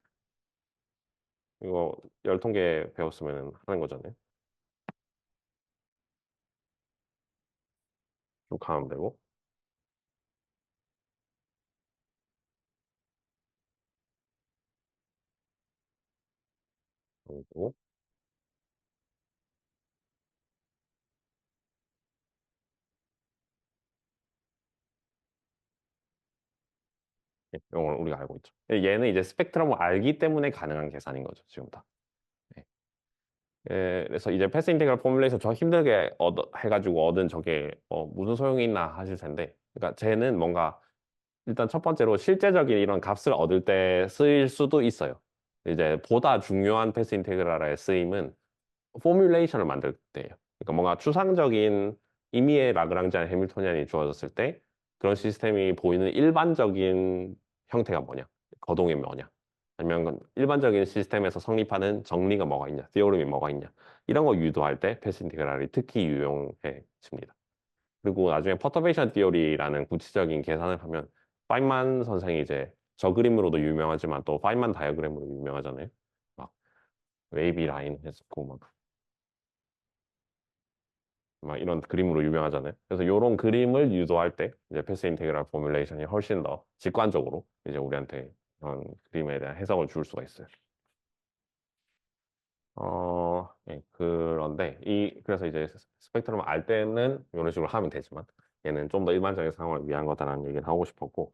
이거 열 통계 배웠으면 하는 거잖아요. 쭉 가면 되고 그리고 이걸 우리가 알고 있죠. 얘는 이제 스펙트럼을 알기 때문에 가능한 계산인 거죠. 지금 다. 네. 그래서 이제 패스 인테그럴 포뮬레이션 저 힘들게 해가지고 얻은 저게 무슨 소용이 있나 하실 텐데, 그러니까 쟤는 뭔가 일단 첫 번째로 실제적인 이런 값을 얻을 때 쓰일 수도 있어요. 이제 보다 중요한 패스 인테그랄의 쓰임은 포뮬레이션을 만들 때예요. 그러니까 뭔가 추상적인 임의의 라그랑지안 해밀토니안이 주어졌을 때 그런 시스템이 보이는 일반적인 형태가 뭐냐, 거동이 뭐냐, 아니면 일반적인 시스템에서 성립하는 정리가 뭐가 있냐, 디오름이 뭐가 있냐, 이런 거 유도할 때 패스 인테그랄이 특히 유용해집니다. 그리고 나중에 퍼터베이션 디오리라는 구체적인 계산을 하면 파인만 선생이 이제 저 그림으로도 유명하지만 또 파인만 다이어그램으로 유명하잖아요. 막 웨이비 라인 했었고 막 이런 그림으로 유명하잖아요. 그래서 이런 그림을 유도할 때 이제 패스 인테그랄 포뮬레이션이 훨씬 더 직관적으로 이제 우리한테 그런 그림에 대한 해석을 줄 수가 있어요. 예, 그런데 그래서 이제 스펙트럼을 알 때는 이런 식으로 하면 되지만 얘는 좀 더 일반적인 상황을 위한 거다라는 얘기를 하고 싶었고,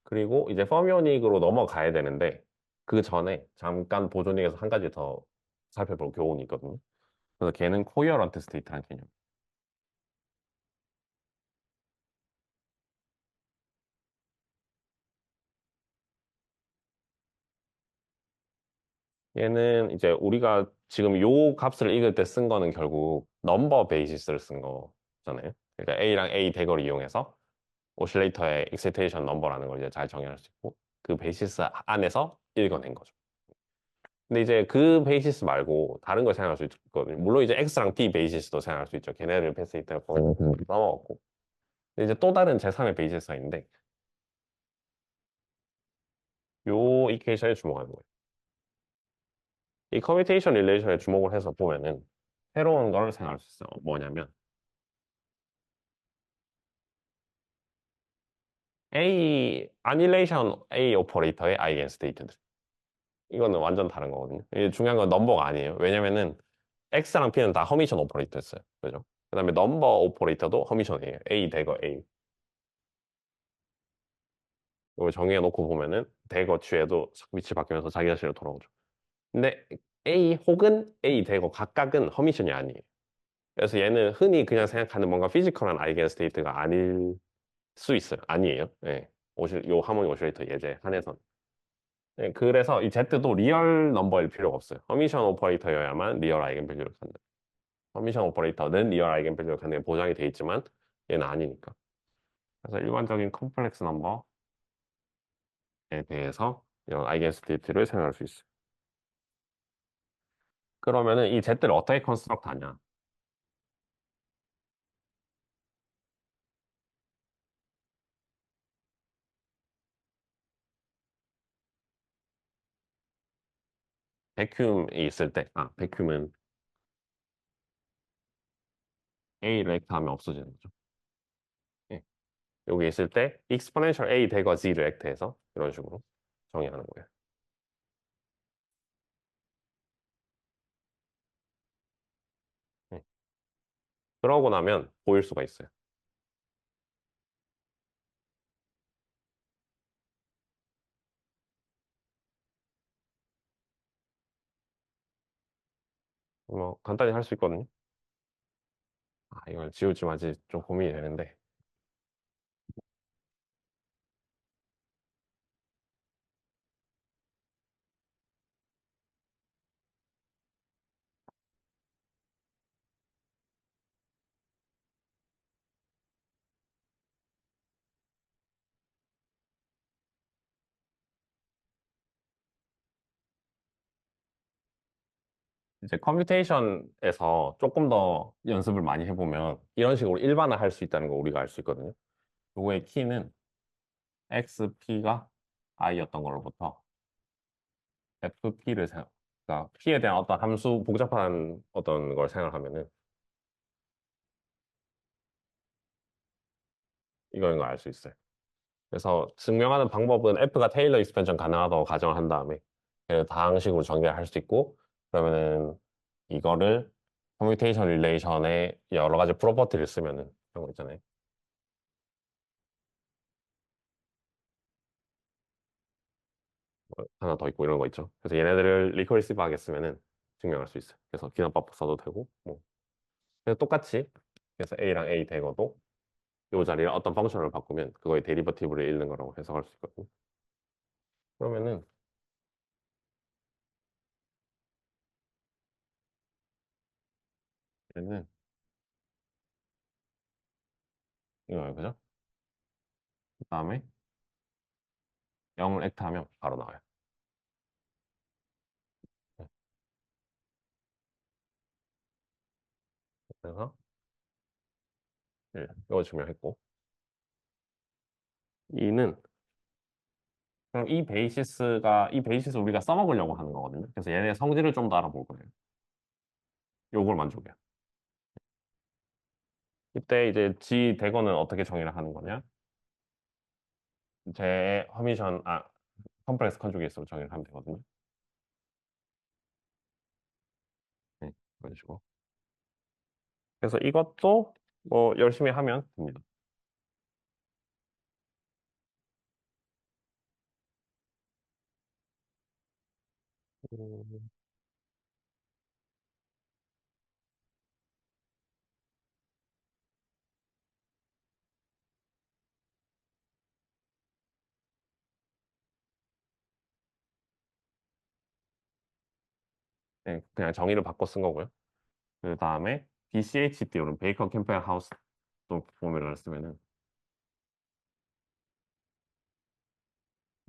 그리고 이제 퍼미오닉으로 넘어가야 되는데 그 전에 잠깐 보존익에서 한 가지 더 살펴볼 교훈이 있거든요. 그래서 걔는 코어런트 스테이트라는 개념. 얘는 이제 우리가 지금 요 값을 읽을 때 쓴 거는 결국 넘버 베이시스를 쓴 거잖아요. 그러니까 A랑 A 대거를 이용해서 오실레이터의 익시테이션 넘버라는 걸 이제 잘 정의할 수 있고 그 베이시스 안에서 읽어낸 거죠. 근데 이제 그 베이시스 말고 다른 걸 생각할 수 있거든요. 물론 이제 X랑 P 베이시스도 생각할 수 있죠. 걔네를 패스이터 써먹었고. 근데 이제 또 다른 제3의 베이시스가 있는데 요 이퀘이션에 주목하는 거예요. 이 커뮤테이션 릴레이션에 주목을 해서 보면은 새로운 걸 생각할 수 있어요. 뭐냐면 아닐레이션 A 오퍼레이터의 아이겐 스테이트들. 이거는 완전 다른 거거든요. 이게 중요한 건 넘버가 아니에요. 왜냐면은 X랑 P는 다 허미션 오퍼레이터였어요. 그죠? 그 다음에 넘버 오퍼레이터도 허미션이에요. A 대거 A. 이걸 정의해놓고 보면은 대거 취해도 위치 바뀌면서 자기 자신으로 돌아오죠. 근데 A 혹은 A 대거 각각은 허미션이 아니에요. 그래서 얘는 흔히 그냥 생각하는 뭔가 피지컬한 아이겐 스테이트가 아닐 수 있어요. 아니에요. 예. 요 하모니 오실레이터 예제 한해선. 네, 그래서 이 Z도 리얼 넘버일 필요가 없어요. 허미션 오퍼레이터여야만 리얼 아이겐 밸류를 갖는. 허미션 오퍼레이터는 리얼 아이겐 밸류를 갖는 게 보장이 돼 있지만 얘는 아니니까. 그래서 일반적인 컴플렉스 넘버에 대해서 이런 아이덴티티를 사용할 수 있어요. 그러면은 이 Z를 어떻게 컨스트럭트 하냐? 베큐움이 있을 때, 베큐움은 A 렉트 하면 없어지는 거죠. 예. 여기 있을 때 exponential A 대거 Z 렉트해서 이런 식으로 정의하는 거예요. 예. 그러고 나면 보일 수가 있어요. 뭐 간단히 할 수 있거든요. 이걸 지울지 말지 좀 고민이 되는데 이제 컴퓨테이션에서 조금 더 연습을 많이 해보면 이런 식으로 일반화할 수 있다는 거 우리가 알 수 있거든요. 요거의 키는 XP가 I였던 걸로부터 FP를 생각, 그러니까 P에 대한 어떤 함수, 복잡한 어떤 걸 생각하면은 이거인 걸 알 수 있어요. 그래서 증명하는 방법은 F가 테일러 익스펜션 가능하다고 가정을 한 다음에 다항식으로 전개할 수 있고 그러면은 이거를 커뮤테이션 릴레이션에 여러 가지 프로퍼티를 쓰면은 그런 거 있잖아요. 하나 더 있고 이런 거 있죠. 그래서 얘네들을 리커리시브하게 쓰면은 증명할 수 있어요. 그래서 기납법 써도 되고 뭐 그래서 똑같이 그래서 A랑 A 대거도 이 자리에 어떤 펑션을 바꾸면 그거의 데리버티브를 잃는 거라고 해석할 수 있거든요. 그러면은 얘는 이거예요, 그죠? 그다음에 0을 액트하면 바로 나와요. 네. 그래서 이거 증명했고 이는 그럼 이 베이시스 우리가 써먹으려고 하는 거거든요. 그래서 얘네 성질을 좀 더 알아볼 거예요. 요걸 만족해요. 이때 이제 G 대거는 어떻게 정의를 하는 거냐? 제 허미션 컴플렉스 컨주게이스로 정의를 하면 되거든요. 네, 그런 식으로. 그래서 이것도 뭐 열심히 하면 됩니다. 음, 네, 그냥 정의를 바꿔 쓴 거고요. 그 다음에 BCHD로는 베이커 캠페인 하우스 또 포뮬러를 쓰면은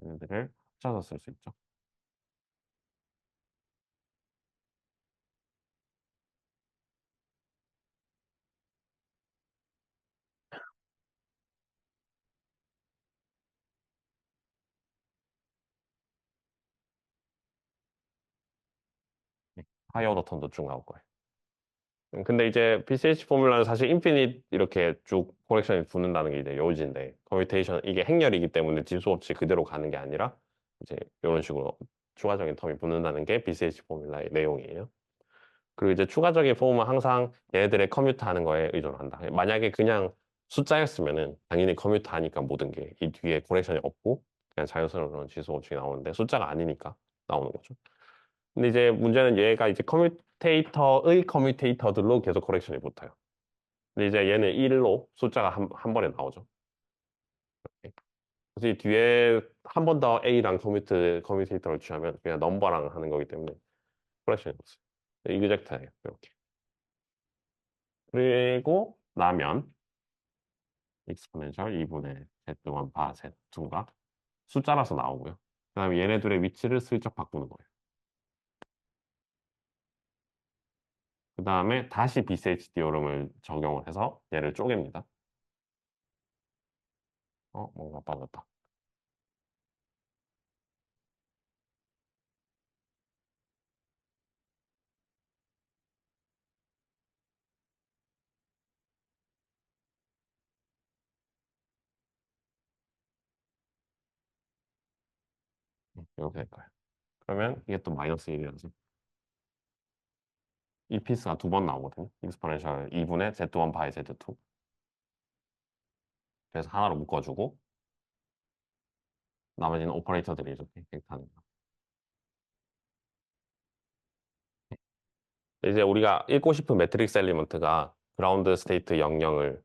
얘네들을 합쳐서 쓸 수 있죠. 하이어 오더 턴도 쭉 나올 거예요. 근데 이제 BCH 포뮬러는 사실 인피니트 이렇게 쭉 코렉션이 붙는다는 게 이제 요지인데 커뮤테이션 이게 행렬이기 때문에 지수 없이 그대로 가는 게 아니라 이제 이런 식으로 추가적인 텀이 붙는다는 게 BCH 포뮬러의 내용이에요. 그리고 이제 추가적인 폼은 항상 얘네들의 커뮤트 하는 거에 의존을 한다. 만약에 그냥 숫자였으면은 당연히 커뮤트 하니까 모든 게 이 뒤에 코렉션이 없고 그냥 자연스러운 지수 없이 나오는데 숫자가 아니니까 나오는 거죠. 근데 이제 문제는 얘가 이제 커뮤테이터의 커뮤테이터들로 계속 커렉션이 붙어요. 근데 이제 얘는 1로 숫자가 한 번에 나오죠. 네. 그래서 이 뒤에 한 번 더 A랑 커뮤테이터를 취하면 그냥 넘버랑 하는 거기 때문에 커렉션이 없어요. 이그젝트예요. 이렇게. 그리고 나면 exponential 2분의 z1 바 z2가 숫자라서 나오고요. 그 다음에 얘네들의 위치를 슬쩍 바꾸는 거예요. 그 다음에 다시 BCH 디오름을 적용을 해서 얘를 쪼갭니다. 뭔가 빠졌다. 이렇게 될 거예요. 그러면 이게 또 마이너스 1이라서 이 피스가 두 번 나오거든요. exponential 2분의 z1 바이 z2. 그래서 하나로 묶어주고 나머지는 오퍼레이터들이 이렇게 하는 거. 이제 우리가 읽고 싶은 매트릭스 엘리먼트가 그라운드 스테이트 00을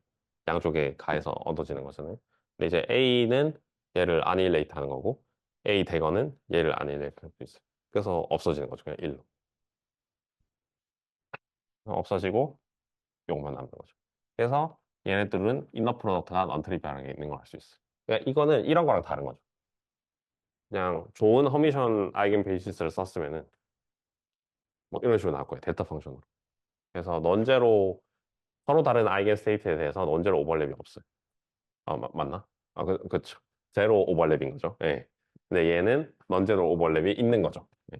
양쪽에 가해서 얻어지는 거잖아요. 근데 이제 A는 얘를 아니힐레이트 하는 거고 A 대거는 얘를 아니힐레이트 할 수 있어요. 그래서 없어지는 거죠. 그냥 1로. 없어지고 요것만 남는 거죠. 그래서 얘네들은 이너 프로덕트가 넌트리비얼하게 있는 걸 알 수 있어요. 그러니까 이거는 이런 거랑 다른 거죠. 그냥 좋은 허미션 아이겐 베이시스를 썼으면은 뭐 이런 식으로 나올 거예요. 델타 펑션으로. 그래서 넌제로 서로 다른 아이겐 스테이트에 대해서 넌제로 오버랩이 없어요. 맞나? 그쵸. 제로 오버랩인 거죠. 예. 근데 얘는 넌제로 오버랩이 있는 거죠. 예.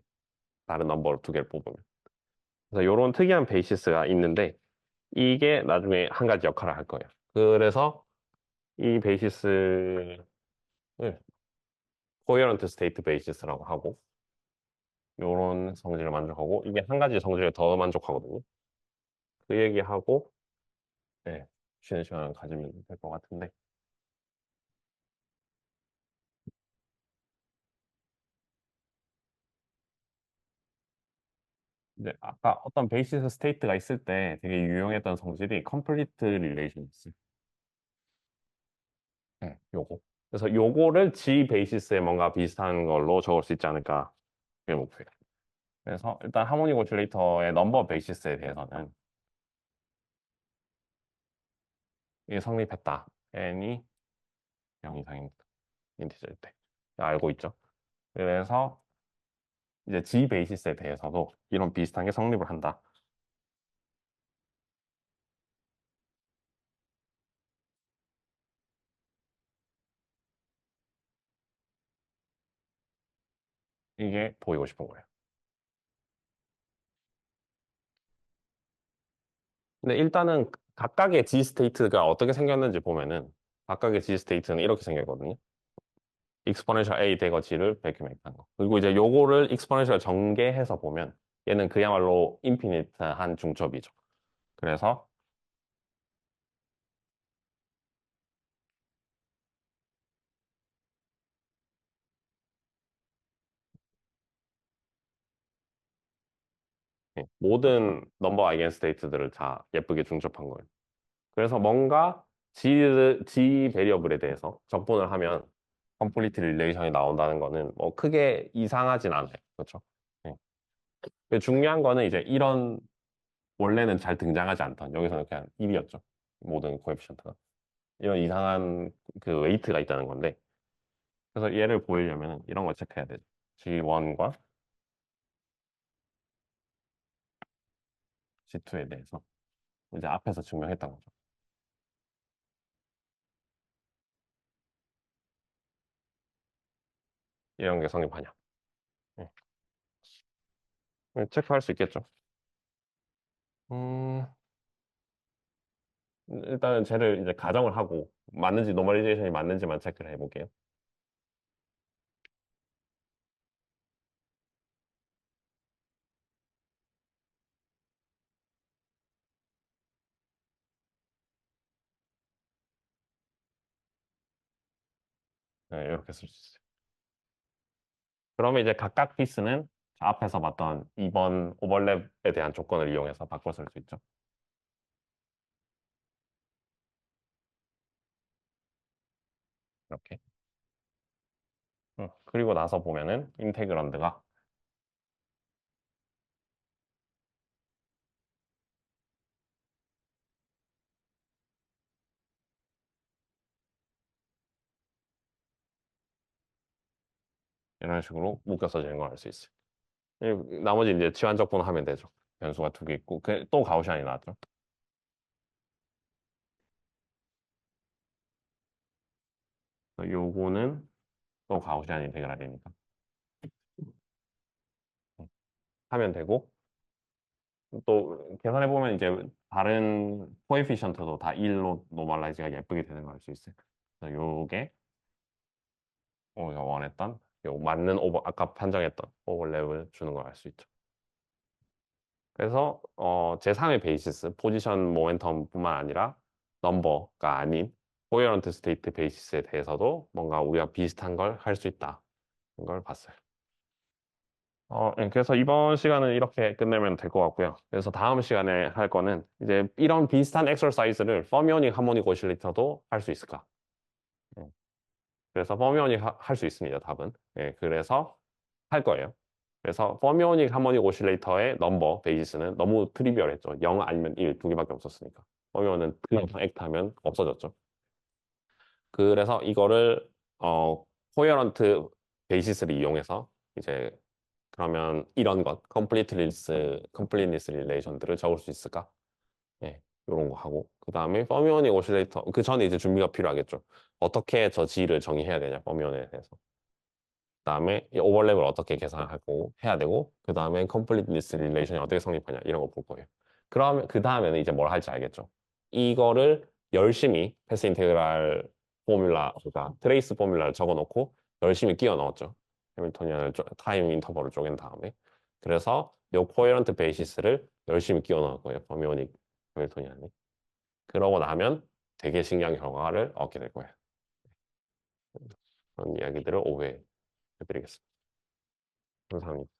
다른 넘버 두 개를 뽑으면. 그래서 이런 특이한 베이시스가 있는데 이게 나중에 한 가지 역할을 할 거예요. 그래서 이 베이시스를 코헤런트 스테이트 베이시스라고 하고 이런 성질을 만족하고 이게 한 가지 성질을 더 만족하거든요. 그 얘기하고 네, 쉬는 시간 가지면 될 것 같은데 이제 아까 어떤 베이시스 스테이트가 있을 때 되게 유용했던 성질이 컴플리트 릴레이션이었어요. 네, 요거. 그래서 요거를 G 베이시스에 뭔가 비슷한 걸로 적을 수 있지 않을까 그게 목표예요. 그래서 일단 하모닉 오실레이터의 넘버 베이시스에 대해서는 이게 성립했다. n이 0 이상입니다. 인티저일 때. 알고 있죠. 그래서 이제 G 베이시스에 대해서도 이런 비슷한 게 성립을 한다. 이게 보이고 싶은 거예요. 근데 일단은 각각의 G 스테이트가 어떻게 생겼는지 보면은 각각의 G 스테이트는 이렇게 생겼거든요. 익스포넨셜 A 대거 G를 백큐메이크한 거. 그리고 이제 요거를 익스포넨셜 전개해서 보면 얘는 그야말로 인피니트한 중첩이죠. 그래서 모든 넘버 아이겐 스테이트들을 다 예쁘게 중첩한 거예요. 그래서 뭔가 G 베리어블에 대해서 적분을 하면 컴플리트 릴레이션이 나온다는 거는 뭐 크게 이상하진 않아요. 그렇죠? 네. 근데 중요한 거는 이제 이런 원래는 잘 등장하지 않던 여기서는 그냥 1이었죠. 모든 코에피션트가. 이런 이상한 그 웨이트가 있다는 건데 그래서 얘를 보이려면 이런 걸 체크해야 되죠. G1과 G2에 대해서 이제 앞에서 증명했던 거죠. 이런 게 성립하냐. 네. 체크할 수 있겠죠. 음, 일단은 쟤를 이제 가정을 하고 맞는지 노멀리제이션이 맞는지만 체크를 해볼게요. 네, 이렇게 쓸 수 있어요. 그러면 이제 각각 피스는 앞에서 봤던 2번 오버랩에 대한 조건을 이용해서 바꿔 쓸 수 있죠. 이렇게. 그리고 나서 보면은 인테그런드가 이런 식으로 묶여서 되는 걸 알 수 있어요. 나머지 이제 치환적분 하면 되죠. 변수가 두 개 있고 또 가우시안이 나왔죠. 요거는 또 가우시안이 해결하되니까 하면 되고 또 계산해 보면 이제 다른 코에피션트도 다 1로 노멀라이즈가 예쁘게 되는 걸 알 수 있어요. 그래서 요게 우리가 원했던 요 맞는 아까 판정했던 오버랩을 주는 걸 알 수 있죠. 그래서 제3의 베이시스 포지션 모멘텀뿐만 아니라 넘버가 아닌 코헤런트 스테이트 베이시스에 대해서도 뭔가 우리가 비슷한 걸 할 수 있다. 걸 봤어요. 그래서 이번 시간은 이렇게 끝내면 될 것 같고요. 그래서 다음 시간에 할 거는 이제 이런 비슷한 엑서사이즈를 퍼미오닉 하모닉 오실레이터도 할 수 있을까? 예. 그래서 퍼미오닉 할 수 있습니다. 답은. 예, 그래서 할 거예요. 그래서 퍼미오닉 하모닉 오실레이터의 넘버 베이시스는 너무 트리비얼했죠. 0 아니면 1 두 개밖에 없었으니까. 퍼미오는 그냥 액트 하면 없어졌죠. 그래서 이거를 코헤런트 베이시스를 이용해서 이제 그러면 이런 것, 컴플리트니스 릴레이션들을 적을 수 있을까? 예, 이런 거 하고 그 다음에 퍼미오닉 오실레이터 그 전에 이제 준비가 필요하겠죠. 어떻게 저 G를 정의해야 되냐, 퍼미온에 대해서. 그다음에 이 오버랩을 어떻게 계산하고 해야 되고 그다음에 컴플리트니스 릴레이션이 어떻게 성립하냐 이런 거 볼 거예요. 그러면 그 다음에는 이제 뭘 할지 알겠죠. 이거를 열심히 패스 인테그랄 포뮬라 그러니까 트레이스 포뮬라를 적어놓고 열심히 끼워 넣었죠. 해밀토니안을 타임 인터벌을 쪼갠 다음에 그래서 요 코헤런트 베이시스를 열심히 끼워 넣을 거예요. 퍼미오닉 해밀토니안이. 그러고 나면 되게 신기한 결과를 얻게 될 거예요. 그런 이야기들을 오해해드리겠습니다. 감사합니다.